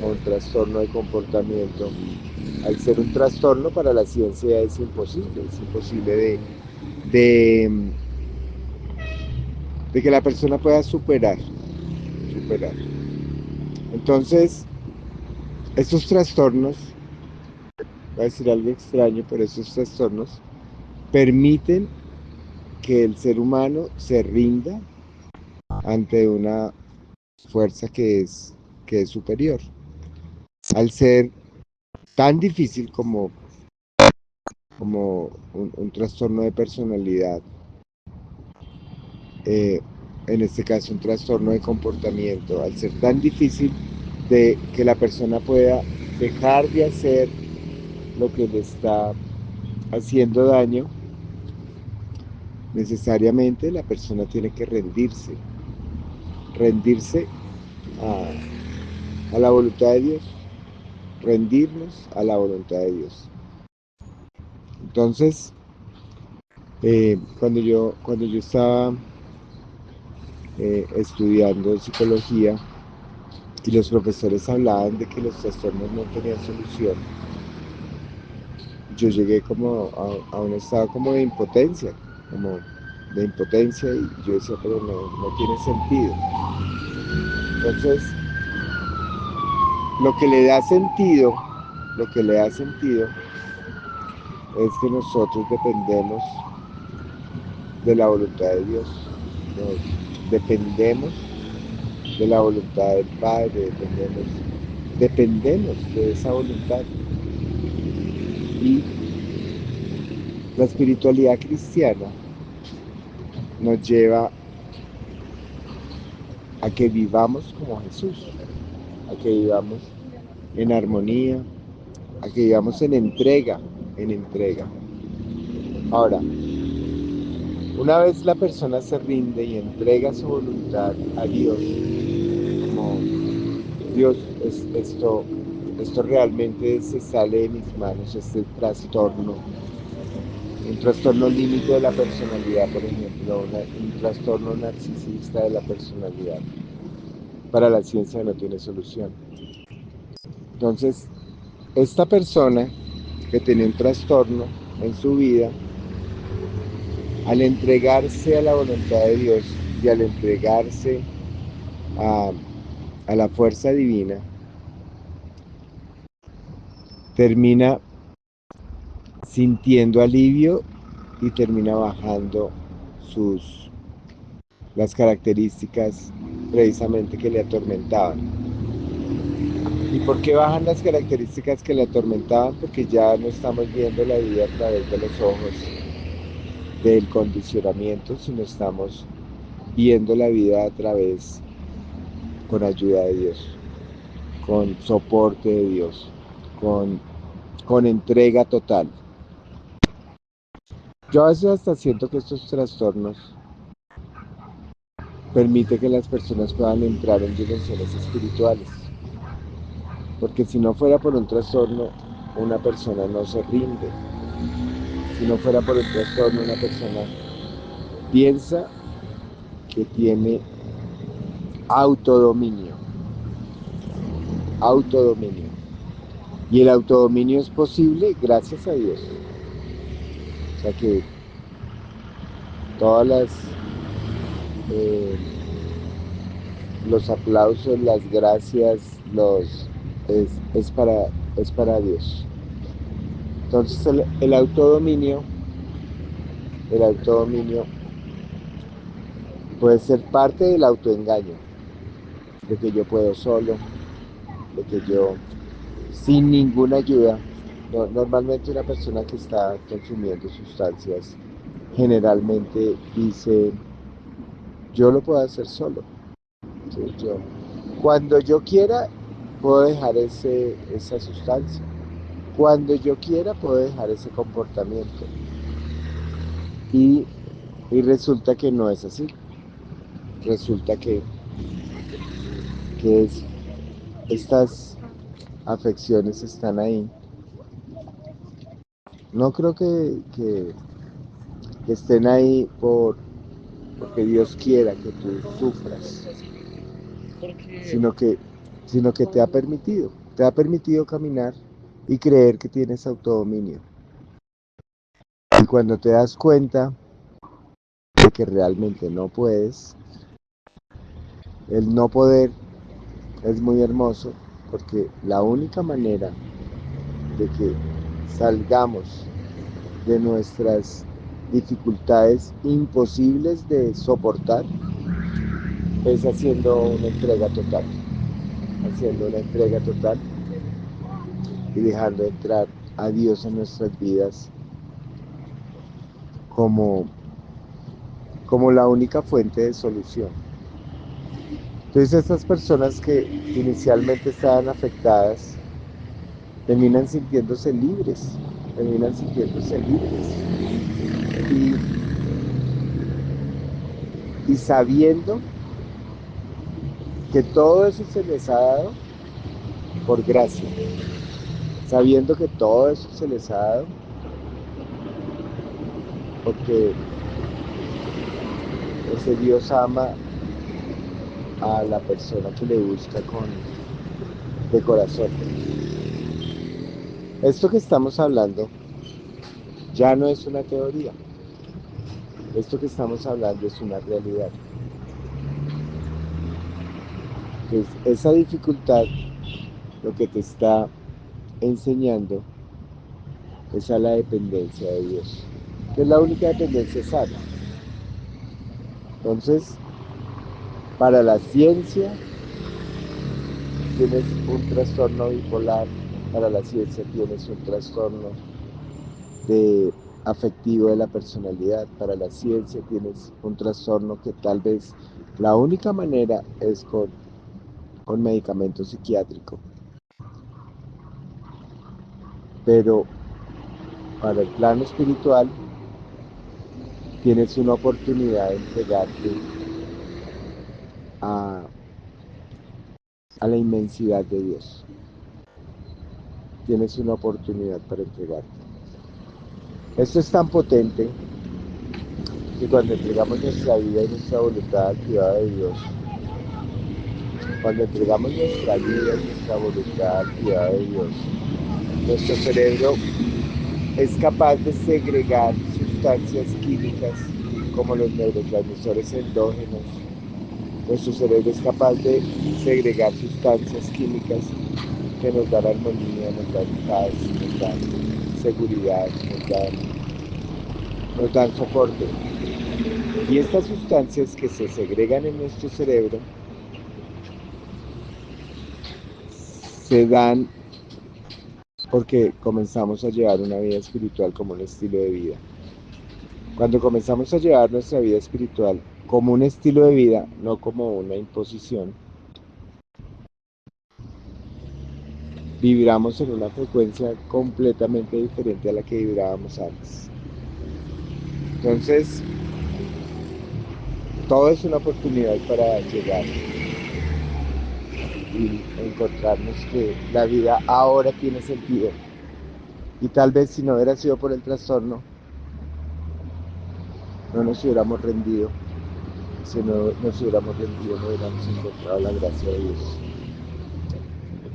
o un trastorno de comportamiento. Al ser un trastorno para la ciencia es imposible de, de que la persona pueda superar. Entonces, estos trastornos, voy a decir algo extraño, pero estos trastornos permiten que el ser humano se rinda ante una fuerza que es superior. Al ser tan difícil como un trastorno de personalidad, eh, en este caso un trastorno de comportamiento, al ser tan difícil de que la persona pueda dejar de hacer lo que le está haciendo daño, necesariamente la persona tiene que rendirse a la voluntad de Dios, rendirnos a la voluntad de Dios. Entonces, cuando yo estaba estudiando psicología y los profesores hablaban de que los trastornos no tenían solución, yo llegué como a un estado como de impotencia, y yo decía, pero no tiene sentido. Entonces, lo que le da sentido, lo que le da sentido es que nosotros dependemos de la voluntad de Dios, dependemos de la voluntad del Padre, dependemos de esa voluntad. Y la espiritualidad cristiana nos lleva a que vivamos como Jesús, a que vivamos en armonía, a que vivamos en entrega, en entrega. Ahora, una vez la persona se rinde y entrega su voluntad a Dios, como Dios, esto realmente se sale de mis manos, este trastorno, un trastorno límite de la personalidad, por ejemplo, un trastorno narcisista de la personalidad. Para la ciencia no tiene solución. Entonces, esta persona que tiene un trastorno en su vida, al entregarse a la voluntad de Dios y al entregarse a, a la fuerza divina, termina sintiendo alivio y termina bajando las características precisamente que le atormentaban. ¿Y por qué bajan las características que le atormentaban? Porque ya no estamos viendo la vida a través de los ojos del condicionamiento, sino estamos viendo la vida a través, con ayuda de Dios, con soporte de Dios, con entrega total. Yo a veces hasta siento que estos trastornos permiten que las personas puedan entrar en dimensiones espirituales. Porque si no fuera por un trastorno, una persona no se rinde. Si no fuera por un trastorno, una persona piensa que tiene autodominio. Autodominio. Y el autodominio es posible gracias a Dios. O sea que todas los aplausos, las gracias, es para Dios. Entonces el autodominio puede ser parte del autoengaño, de que yo puedo solo, de que yo sin ninguna ayuda. Normalmente una persona que está consumiendo sustancias generalmente dice, yo lo puedo hacer solo. ¿Sí? Cuando yo quiera, puedo dejar esa sustancia. Cuando yo quiera, puedo dejar ese comportamiento. Y resulta que no es así. Resulta que estas afecciones están ahí. No creo que estén ahí porque Dios quiera que tú sufras, sino que te ha permitido caminar y creer que tienes autodominio. Y cuando te das cuenta de que realmente no puedes, el no poder es muy hermoso, porque la única manera de que salgamos de nuestras dificultades imposibles de soportar es haciendo una entrega total, y dejando entrar a Dios en nuestras vidas como, como la única fuente de solución. Entonces estas personas que inicialmente estaban afectadas terminan sintiéndose libres, y sabiendo que todo eso se les ha dado por gracia, sabiendo que todo eso se les ha dado porque ese Dios ama a la persona que le busca de corazón. Esto que estamos hablando ya no es una teoría, esto que estamos hablando es una realidad. Entonces, esa dificultad lo que te está enseñando es a la dependencia de Dios, que es la única dependencia sana. Entonces, para la ciencia tienes un trastorno bipolar, para la ciencia tienes un trastorno afectivo de la personalidad, para la ciencia tienes un trastorno que tal vez la única manera es con medicamento psiquiátrico. Pero para el plano espiritual tienes una oportunidad de entregarte a la inmensidad de Dios. Tienes una oportunidad para entregarte. Esto es tan potente que cuando entregamos nuestra vida y nuestra voluntad al cuidado de Dios, cuando entregamos nuestra vida y nuestra voluntad al cuidado de Dios, nuestro cerebro es capaz de segregar sustancias químicas como los neurotransmisores endógenos Nuestro cerebro es capaz de segregar sustancias químicas que nos dan armonía, nos dan paz, nos dan seguridad, nos dan soporte. Y estas sustancias que se segregan en nuestro cerebro se dan porque comenzamos a llevar una vida espiritual como un estilo de vida. Cuando comenzamos a llevar nuestra vida espiritual como un estilo de vida, no como una imposición, vibramos en una frecuencia completamente diferente a la que vibrábamos antes. Entonces, todo es una oportunidad para llegar y encontrarnos que la vida ahora tiene sentido. Y tal vez si no hubiera sido por el trastorno, no nos hubiéramos rendido. Si no nos hubiéramos rendido, no hubiéramos encontrado la gracia de Dios.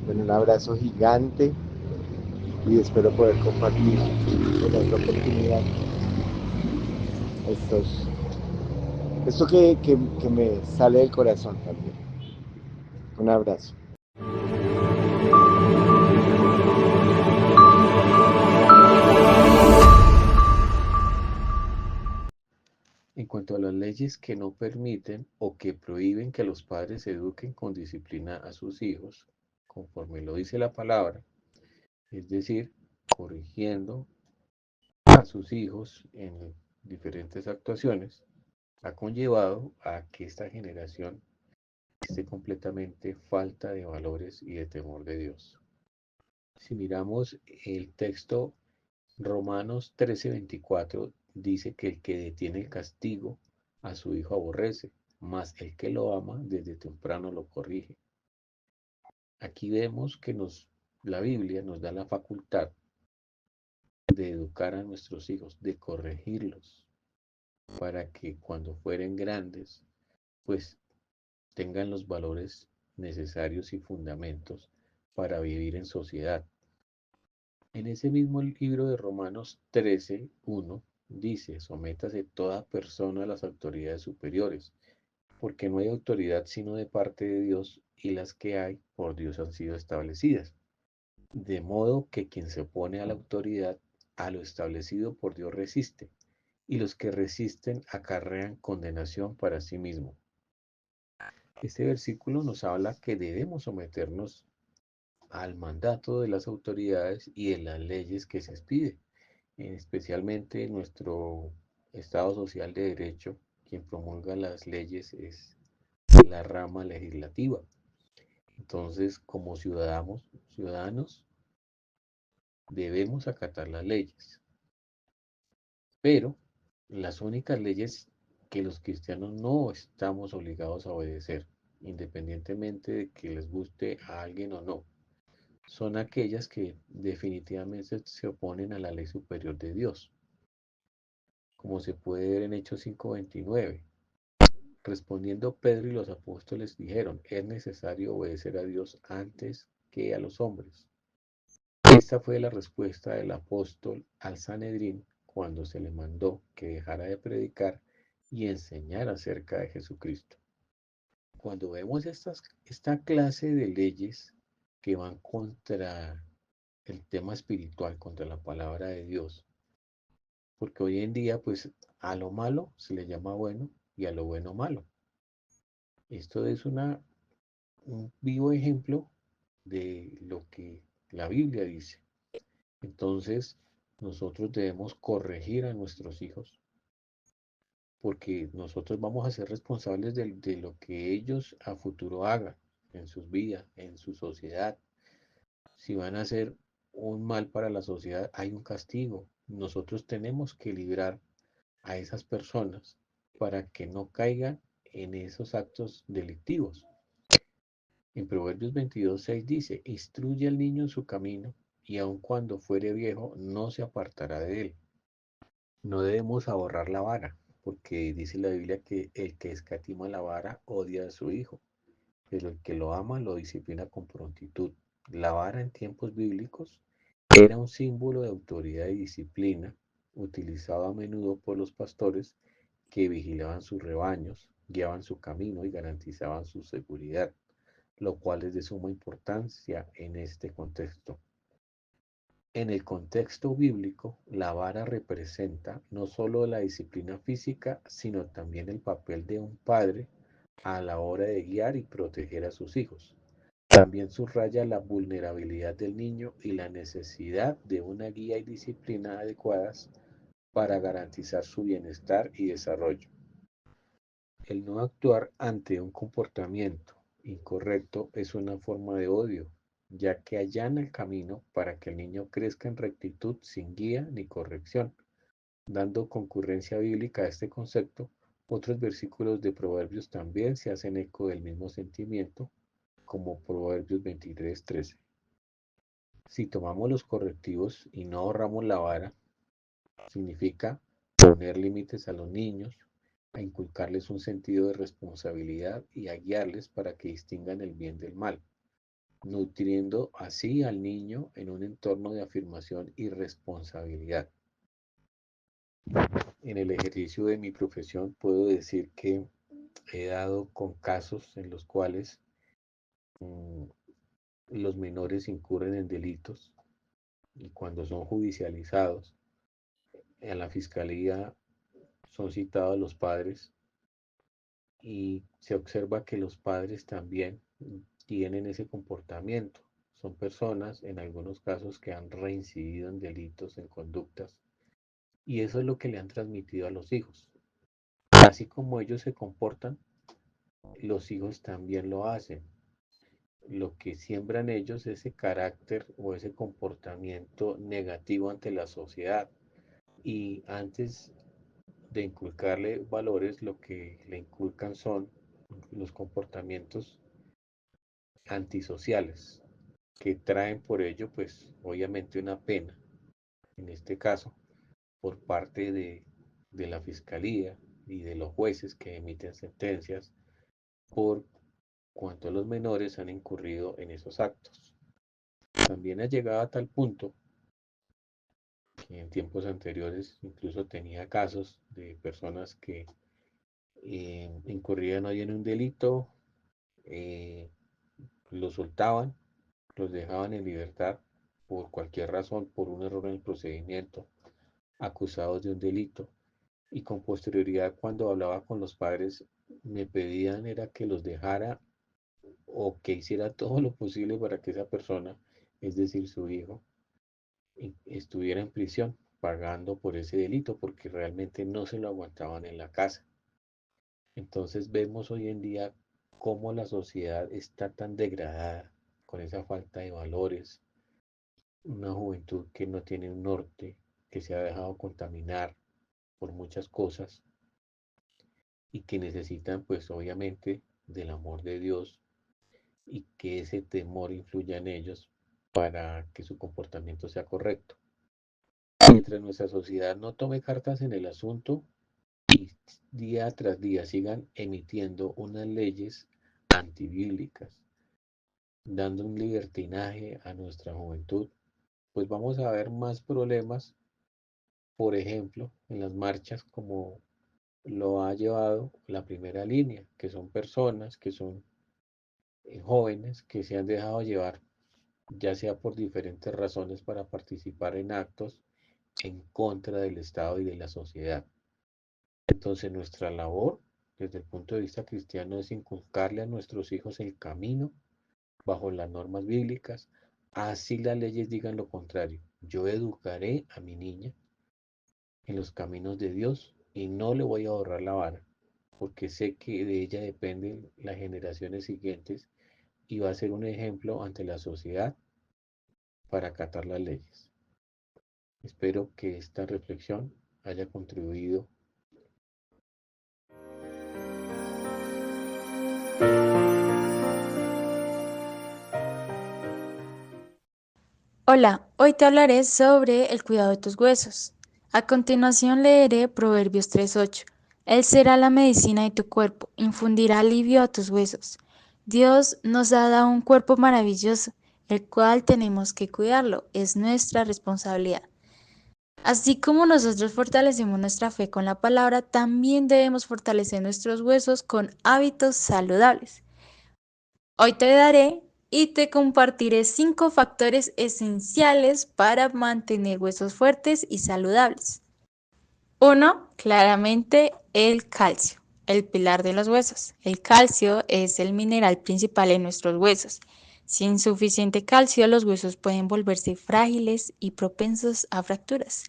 Bueno, un abrazo gigante y espero poder compartir en otra oportunidad esto que me sale del corazón también. Un abrazo. En cuanto a las leyes que no permiten o que prohíben que los padres eduquen con disciplina a sus hijos, conforme lo dice la palabra, es decir, corrigiendo a sus hijos en diferentes actuaciones, ha conllevado a que esta generación esté completamente falta de valores y de temor de Dios. Si miramos el texto Romanos 13:24 dice que el que detiene el castigo a su hijo aborrece, mas el que lo ama desde temprano lo corrige. Aquí vemos que la Biblia nos da la facultad de educar a nuestros hijos, de corregirlos, para que cuando fueren grandes, pues tengan los valores necesarios y fundamentos para vivir en sociedad. En ese mismo libro de Romanos 13:1 dice, sométase toda persona a las autoridades superiores, porque no hay autoridad sino de parte de Dios y las que hay por Dios han sido establecidas. De modo que quien se opone a la autoridad, a lo establecido por Dios resiste, y los que resisten acarrean condenación para sí mismo. Este versículo nos habla que debemos someternos al mandato de las autoridades y de las leyes que se expide, especialmente nuestro Estado social de derecho, quien promulga las leyes es la rama legislativa. Entonces, como ciudadanos debemos acatar las leyes, pero las únicas leyes que los cristianos no estamos obligados a obedecer, independientemente de que les guste a alguien o no, son aquellas que definitivamente se oponen a la ley superior de Dios, como se puede ver en Hechos 5:29. Respondiendo Pedro y los apóstoles dijeron, es necesario obedecer a Dios antes que a los hombres. Esta fue la respuesta del apóstol al Sanedrín cuando se le mandó que dejara de predicar y enseñar acerca de Jesucristo. Cuando vemos esta clase de leyes que van contra el tema espiritual, contra la palabra de Dios, porque hoy en día pues a lo malo se le llama bueno y a lo bueno malo. Esto es un vivo ejemplo de lo que la Biblia dice. Entonces, nosotros debemos corregir a nuestros hijos porque nosotros vamos a ser responsables de lo que ellos a futuro hagan en sus vidas, en su sociedad. Si van a hacer un mal para la sociedad, hay un castigo. Nosotros tenemos que librar a esas personas para que no caigan en esos actos delictivos. En Proverbios 22:6 dice, instruye al niño en su camino y aun cuando fuere viejo no se apartará de él. No debemos ahorrar la vara, porque dice la Biblia que el que escatima la vara odia a su hijo, pero el que lo ama lo disciplina con prontitud. La vara en tiempos bíblicos era un símbolo de autoridad y disciplina utilizado a menudo por los pastores que vigilaban sus rebaños guiaban su camino y garantizaban su seguridad, lo cual es de suma importancia en este contexto. En el contexto bíblico, la vara representa no solo la disciplina física, sino también el papel de un padre a la hora de guiar y proteger a sus hijos. También subraya la vulnerabilidad del niño y la necesidad de una guía y disciplina adecuadas para garantizar su bienestar y desarrollo. El no actuar ante un comportamiento incorrecto es una forma de odio, ya que allana el camino para que el niño crezca en rectitud sin guía ni corrección. Dando concurrencia bíblica a este concepto, otros versículos de Proverbios también se hacen eco del mismo sentimiento, como Proverbios 23:13. Si tomamos los correctivos y no ahorramos la vara, significa poner límites a los niños, a inculcarles un sentido de responsabilidad y a guiarles para que distingan el bien del mal, nutriendo así al niño en un entorno de afirmación y responsabilidad. En el ejercicio de mi profesión puedo decir que he dado con casos en los cuales mm, los menores incurren en delitos y cuando son judicializados, en la fiscalía son citados los padres y se observa que los padres también tienen ese comportamiento. Son personas, en algunos casos, que han reincidido en delitos, en conductas, y eso es lo que le han transmitido a los hijos. Así como ellos se comportan, los hijos también lo hacen. Lo que siembran ellos es ese carácter o ese comportamiento negativo ante la sociedad. Y antes de inculcarle valores, lo que le inculcan son los comportamientos antisociales, que traen por ello, pues, obviamente una pena, en este caso, por parte de la fiscalía y de los jueces que emiten sentencias por cuanto los menores han incurrido en esos actos. También ha llegado a tal punto que en tiempos anteriores incluso tenía casos de personas que incurrían hoy en un delito, eh, los soltaban, los dejaban en libertad por cualquier razón, por un error en el procedimiento, acusados de un delito. Y con posterioridad, cuando hablaba con los padres, me pedían era que los dejara o que hiciera todo lo posible para que esa persona, es decir, su hijo, estuviera en prisión pagando por ese delito porque realmente no se lo aguantaban en la casa. Entonces vemos hoy en día cómo la sociedad está tan degradada con esa falta de valores, una juventud que no tiene un norte, que se ha dejado contaminar por muchas cosas y que necesitan pues obviamente del amor de Dios y que ese temor influya en ellos para que su comportamiento sea correcto. Mientras nuestra sociedad no tome cartas en el asunto y día tras día sigan emitiendo unas leyes antibíblicas, dando un libertinaje a nuestra juventud, pues vamos a ver más problemas, por ejemplo, en las marchas como lo ha llevado la primera línea, que son personas que son jóvenes que se han dejado llevar, ya sea por diferentes razones, para participar en actos en contra del Estado y de la sociedad. Entonces nuestra labor desde el punto de vista cristiano es inculcarle a nuestros hijos el camino bajo las normas bíblicas, así las leyes digan lo contrario. Yo educaré a mi niña en los caminos de Dios y no le voy a ahorrar la vara, porque sé que de ella dependen las generaciones siguientes y va a ser un ejemplo ante la sociedad para acatar las leyes. Espero que esta reflexión haya contribuido. Hola, hoy te hablaré sobre el cuidado de tus huesos. A continuación leeré Proverbios 3:8. Él será la medicina de tu cuerpo, infundirá alivio a tus huesos. Dios nos ha dado un cuerpo maravilloso, el cual tenemos que cuidarlo, es nuestra responsabilidad. Así como nosotros fortalecemos nuestra fe con la palabra, también debemos fortalecer nuestros huesos con hábitos saludables. Hoy te daré y te compartiré 5 factores esenciales para mantener huesos fuertes y saludables. 1. Claramente el calcio, el pilar de los huesos. El calcio es el mineral principal en nuestros huesos. Sin suficiente calcio, los huesos pueden volverse frágiles y propensos a fracturas.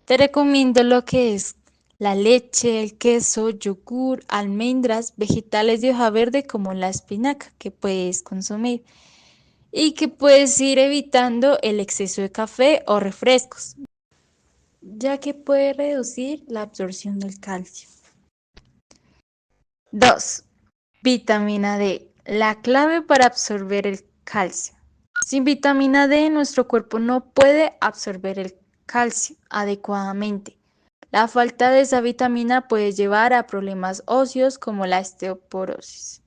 Te recomiendo lo que es la leche, el queso, yogur, almendras, vegetales de hoja verde como la espinaca que puedes consumir y que puedes ir evitando el exceso de café o refrescos, ya que puede reducir la absorción del calcio. 2. Vitamina D, la clave para absorber el calcio. Sin vitamina D, nuestro cuerpo no puede absorber el calcio adecuadamente. La falta de esa vitamina puede llevar a problemas óseos como la osteoporosis.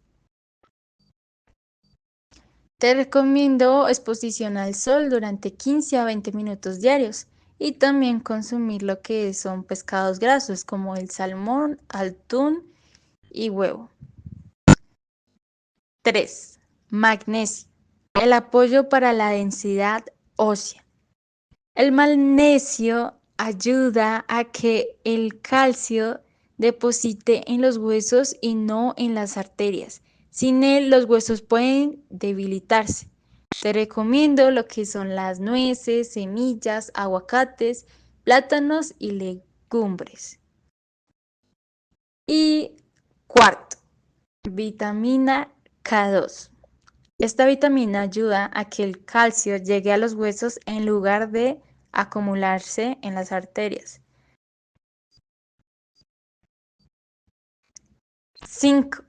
Te recomiendo exposición al sol durante 15 a 20 minutos diarios y también consumir lo que son pescados grasos como el salmón, atún y huevo. 3. Magnesio. El apoyo para la densidad ósea. El magnesio ayuda a que el calcio deposite en los huesos y no en las arterias. Sin él, los huesos pueden debilitarse. Te recomiendo lo que son las nueces, semillas, aguacates, plátanos y legumbres. Y 4. Vitamina K2. Esta vitamina ayuda a que el calcio llegue a los huesos en lugar de acumularse en las arterias. 5.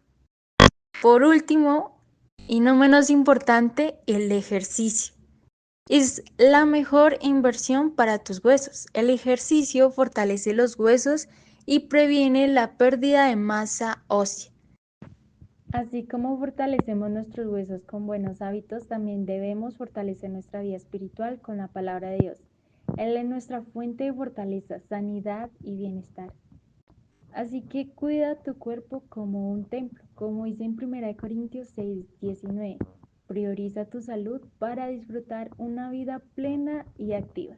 Por último, y no menos importante, el ejercicio. Es la mejor inversión para tus huesos. El ejercicio fortalece los huesos y previene la pérdida de masa ósea. Así como fortalecemos nuestros huesos con buenos hábitos, también debemos fortalecer nuestra vida espiritual con la palabra de Dios. Él es nuestra fuente de fortaleza, sanidad y bienestar. Así que cuida tu cuerpo como un templo, como dice en 1 Corintios 6:19. Prioriza tu salud para disfrutar una vida plena y activa.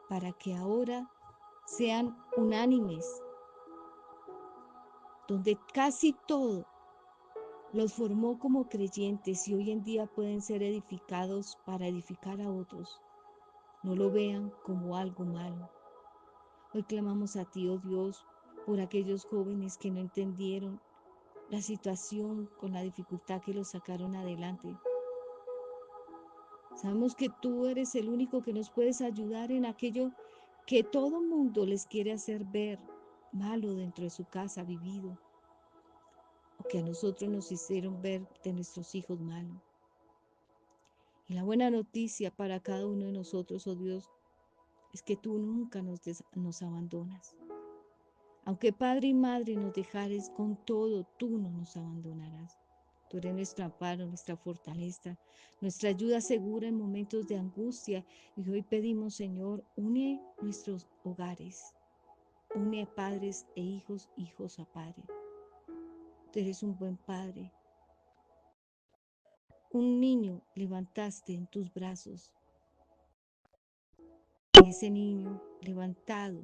Para que ahora sean unánimes, donde casi todo los formó como creyentes y hoy en día pueden ser edificados para edificar a otros. No lo vean como algo malo. Hoy clamamos a ti, oh Dios, por aquellos jóvenes que no entendieron la situación con la dificultad que los sacaron adelante. Sabemos que tú eres el único que nos puedes ayudar en aquello que todo mundo les quiere hacer ver malo dentro de su casa vivido, o que a nosotros nos hicieron ver de nuestros hijos malo. Y la buena noticia para cada uno de nosotros, oh Dios, es que tú nunca nos abandonas. Aunque padre y madre nos dejares, con todo tú no nos abandonarás. Tú eres nuestro amparo, nuestra fortaleza, nuestra ayuda segura en momentos de angustia. Y hoy pedimos, Señor, une nuestros hogares, une a padres e hijos, hijos a padre. Tú eres un buen padre. Un niño levantaste en tus brazos. Y ese niño levantado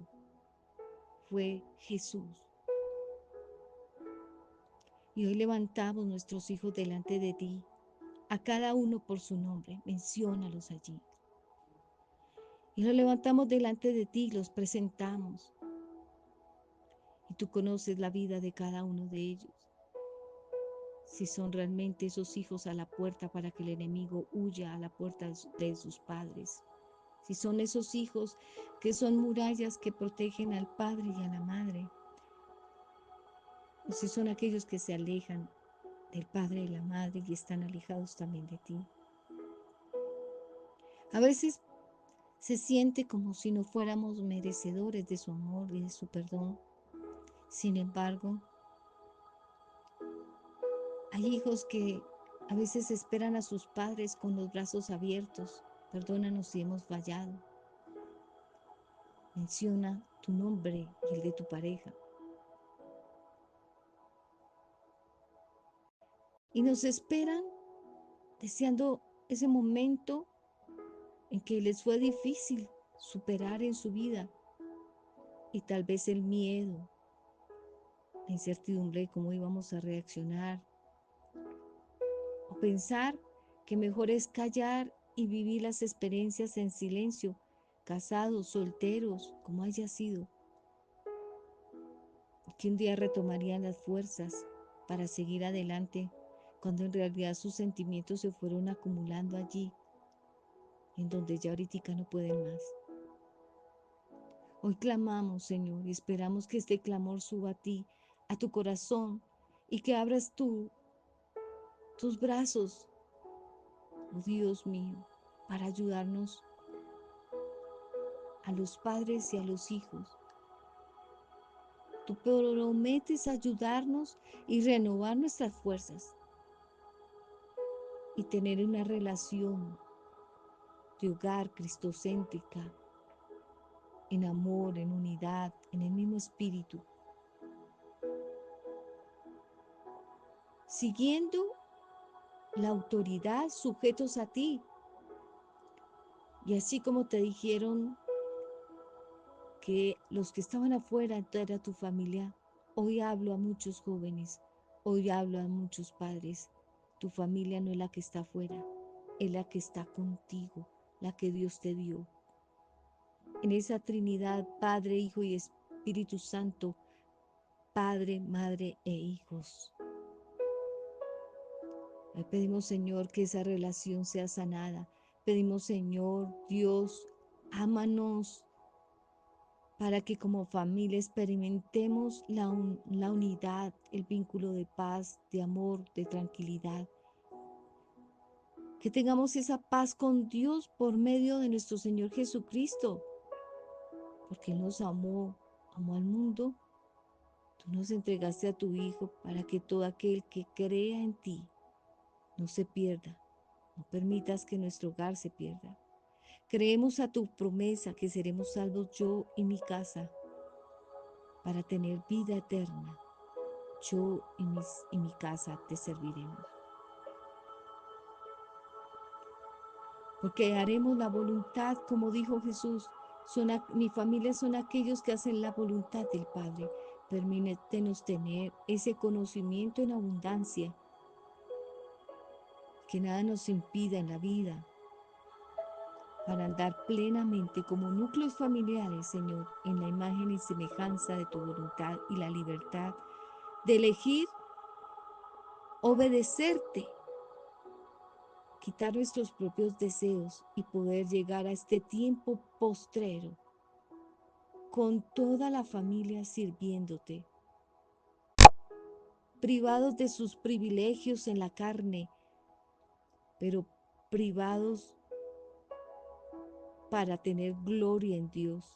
fue Jesús. Y hoy levantamos nuestros hijos delante de ti, a cada uno por su nombre, menciónalos allí. Y los levantamos delante de ti, los presentamos. Y tú conoces la vida de cada uno de ellos. Si son realmente esos hijos a la puerta para que el enemigo huya a la puerta de sus padres. Si son esos hijos que son murallas que protegen al padre y a la madre. O si son aquellos que se alejan del padre y la madre y están alejados también de ti. A veces se siente como si no fuéramos merecedores de su amor y de su perdón. Sin embargo, hay hijos que a veces esperan a sus padres con los brazos abiertos. Perdónanos si hemos fallado. Menciona tu nombre y el de tu pareja. Y nos esperan deseando ese momento en que les fue difícil superar en su vida. Y tal vez el miedo, la incertidumbre de cómo íbamos a reaccionar. O pensar que mejor es callar y vivir las experiencias en silencio, casados, solteros, como haya sido. Y que un día retomarían las fuerzas para seguir adelante, cuando en realidad sus sentimientos se fueron acumulando allí, en donde ya ahorita no pueden más. Hoy clamamos, Señor, y esperamos que este clamor suba a ti, a tu corazón, y que abras tus brazos, oh Dios mío, para ayudarnos a los padres y a los hijos. Tú prometes ayudarnos y renovar nuestras fuerzas y tener una relación de hogar cristocéntrica, en amor, en unidad, en el mismo espíritu, siguiendo la autoridad, sujetos a ti. Y así como te dijeron que los que estaban afuera era tu familia, hoy hablo a muchos jóvenes, hoy hablo a muchos padres. Tu familia no es la que está afuera, es la que está contigo, la que Dios te dio. En esa Trinidad, Padre, Hijo y Espíritu Santo, Padre, Madre e hijos. Le pedimos, Señor, que esa relación sea sanada. Pedimos, Señor, Dios, ámanos para que como familia experimentemos la unidad, el vínculo de paz, de amor, de tranquilidad. Que tengamos esa paz con Dios por medio de nuestro Señor Jesucristo, porque Él nos amó al mundo. Tú nos entregaste a tu Hijo para que todo aquel que crea en ti no se pierda. No permitas que nuestro hogar se pierda. Creemos a tu promesa que seremos salvos yo y mi casa para tener vida eterna. Yo y mi casa te serviremos. Porque haremos la voluntad, como dijo Jesús. Mi familia son aquellos que hacen la voluntad del Padre. Permítenos tener ese conocimiento en abundancia. Que nada nos impida en la vida para andar plenamente como núcleos familiares, Señor, en la imagen y semejanza de tu voluntad y la libertad de elegir obedecerte, quitar nuestros propios deseos y poder llegar a este tiempo postrero con toda la familia sirviéndote, privados de sus privilegios en la carne, pero privados para tener gloria en Dios.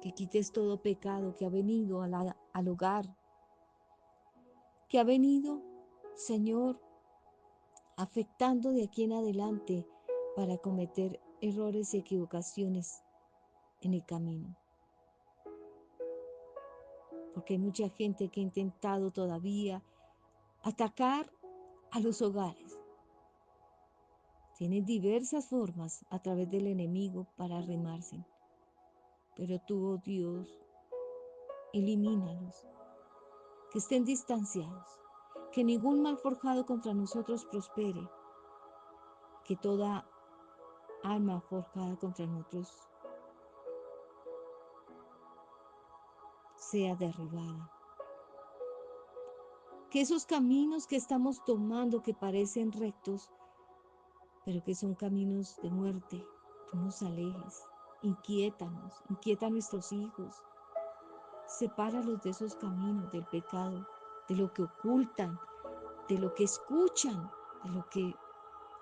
Que quites todo pecado que ha venido al hogar, que ha venido, Señor, afectando de aquí en adelante para cometer errores y equivocaciones en el camino. Porque hay mucha gente que ha intentado todavía atacar a los hogares. Tienen diversas formas a través del enemigo para arrimarse. Pero tú, oh Dios, elimínalos, que estén distanciados, que ningún mal forjado contra nosotros prospere, que toda arma forjada contra nosotros sea derribada. Que esos caminos que estamos tomando que parecen rectos, pero que son caminos de muerte, tú nos alejes, inquiétanos, inquieta a nuestros hijos, sepáralos de esos caminos del pecado, de lo que ocultan, de lo que escuchan, de lo que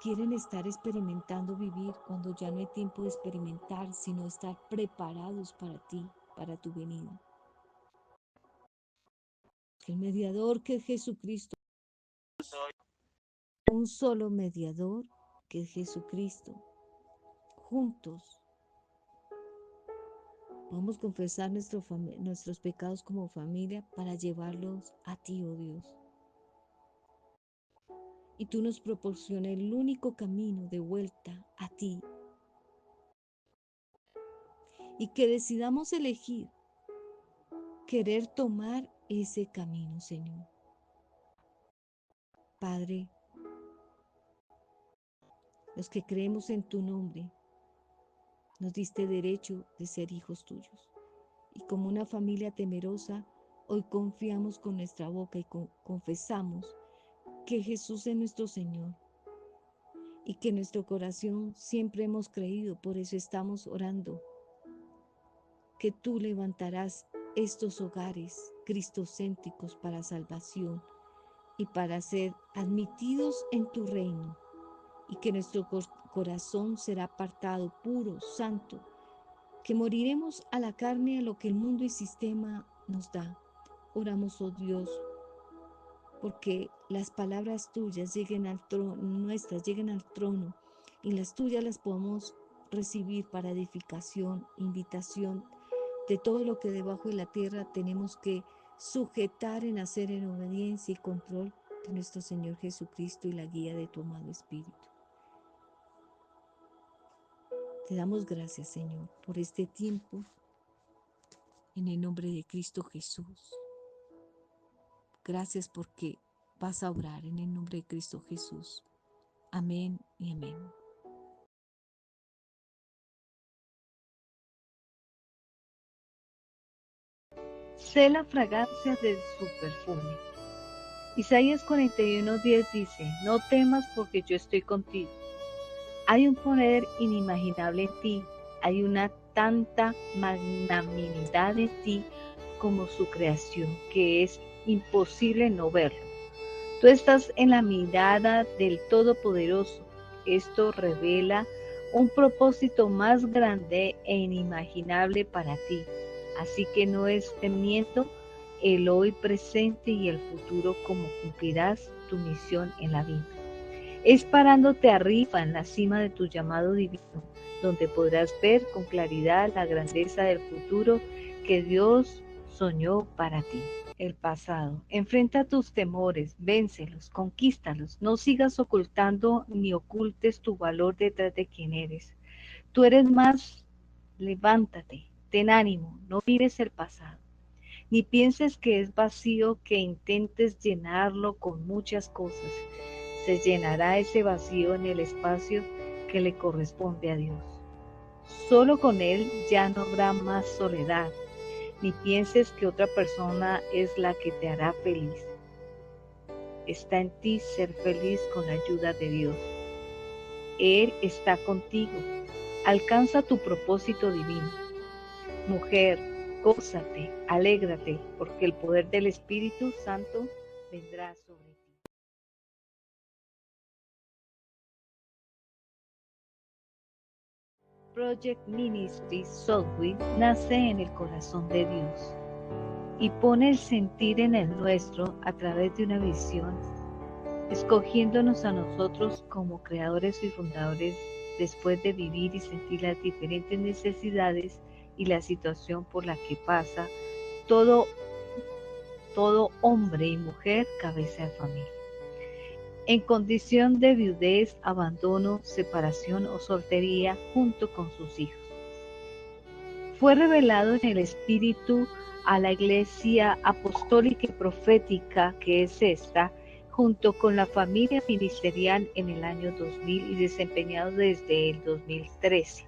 quieren estar experimentando vivir cuando ya no hay tiempo de experimentar, sino estar preparados para ti, para tu venida. el mediador que es Jesucristo, un solo mediador que es Jesucristo. Juntos vamos a confesar nuestros pecados como familia para llevarlos a ti, oh Dios. Y tú nos proporcionas el único camino de vuelta a ti. Y que decidamos elegir, querer tomar ese camino, Señor. Padre, los que creemos en tu nombre, nos diste derecho de ser hijos tuyos. Y como una familia temerosa, hoy confiamos con nuestra boca y confesamos que Jesús es nuestro Señor y que en nuestro corazón siempre hemos creído, por eso estamos orando, que tú levantarás estos hogares cristocéntricos para salvación y para ser admitidos en tu reino, y que nuestro corazón será apartado, puro, santo, que moriremos a la carne, a lo que el mundo y sistema nos da. Oramos, oh Dios, porque las palabras tuyas lleguen al trono, nuestras lleguen al trono, y las tuyas las podemos recibir para edificación, invitación de todo lo que debajo de la tierra tenemos que sujetar en hacer en obediencia y control de nuestro Señor Jesucristo y la guía de tu amado Espíritu. Te damos gracias, Señor, por este tiempo, en el nombre de Cristo Jesús. Gracias porque vas a obrar en el nombre de Cristo Jesús. Amén y amén. Sé la fragancia de su perfume. Isaías 41:10 dice, no temas porque yo estoy contigo. Hay un poder inimaginable en ti, hay una tanta magnanimidad en ti como su creación, que es imposible no verlo. Tú estás en la mirada del Todopoderoso. Esto revela un propósito más grande e inimaginable para ti. Así que no estés miento el hoy presente y el futuro como cumplirás tu misión en la vida. Es parándote arriba en la cima de tu llamado divino, donde podrás ver con claridad la grandeza del futuro que Dios soñó para ti. El pasado. Enfrenta tus temores, véncelos, conquístalos. No sigas ocultando ni ocultes tu valor detrás de quien eres. Tú eres más. Levántate, ten ánimo, no mires el pasado. Ni pienses que es vacío, que intentes llenarlo con muchas cosas. Se llenará ese vacío en el espacio que le corresponde a Dios. Solo con Él ya no habrá más soledad. Ni pienses que otra persona es la que te hará feliz. Está en ti ser feliz con la ayuda de Dios. Él está contigo. Alcanza tu propósito divino. Mujer, gózate, alégrate, porque el poder del Espíritu Santo vendrá sobre ti. Project Ministry Southwick nace en el corazón de Dios y pone el sentir en el nuestro a través de una visión, escogiéndonos a nosotros como creadores y fundadores después de vivir y sentir las diferentes necesidades y la situación por la que pasa todo hombre y mujer cabeza de familia, en condición de viudez, abandono, separación o soltería junto con sus hijos. Fue revelado en el Espíritu a la Iglesia Apostólica y Profética, que es esta, junto con la familia ministerial en el año 2000 y desempeñado desde el 2013.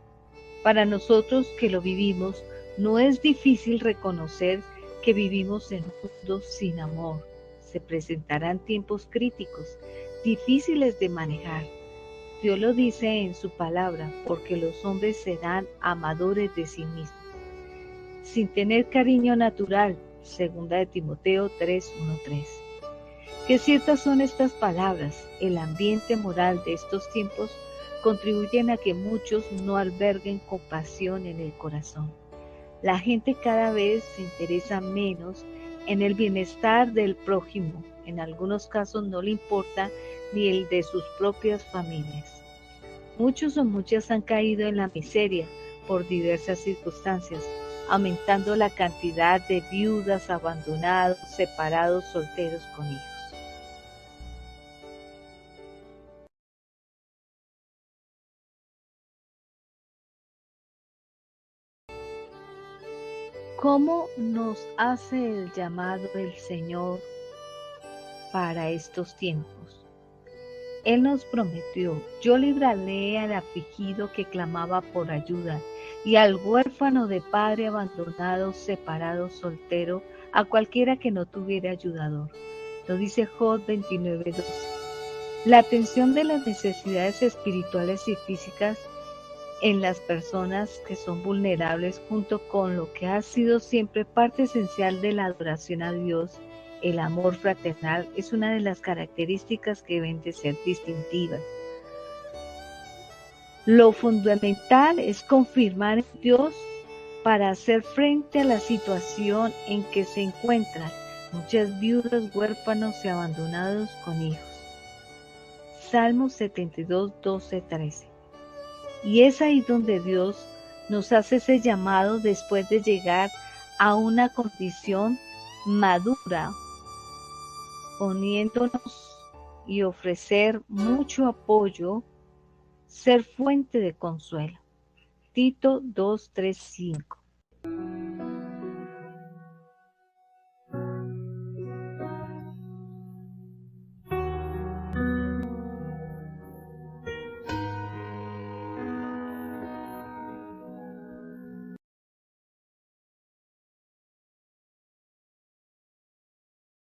Para nosotros que lo vivimos, no es difícil reconocer que vivimos en un mundo sin amor. Se presentarán tiempos críticos, difíciles de manejar. Dios lo dice en su palabra, porque los hombres serán amadores de sí mismos, sin tener cariño natural, 2 de Timoteo 3:1-3. Qué ciertas son estas palabras. El ambiente moral de estos tiempos contribuyen a que muchos no alberguen compasión en el corazón. La gente cada vez se interesa menos en el bienestar del prójimo. En algunos casos no le importa ni el de sus propias familias. Muchos o muchas han caído en la miseria por diversas circunstancias, aumentando la cantidad de viudas, abandonados, separados, solteros con hijos. ¿Cómo nos hace el llamado el Señor para estos tiempos? Él nos prometió: yo libraré al afligido que clamaba por ayuda, y al huérfano de padre abandonado, separado, soltero, a cualquiera que no tuviera ayudador. Lo dice Job 29:12. La atención de las necesidades espirituales y físicas en las personas que son vulnerables, junto con lo que ha sido siempre parte esencial de la adoración a Dios, el amor fraternal, es una de las características que deben de ser distintivas. Lo fundamental es confirmar en Dios para hacer frente a la situación en que se encuentran muchas viudas, huérfanos y abandonados con hijos. Salmo 72, 12, 13. Y es ahí donde Dios nos hace ese llamado después de llegar a una condición madura, poniéndonos y ofrecer mucho apoyo, ser fuente de consuelo. Tito 2, 3, 5.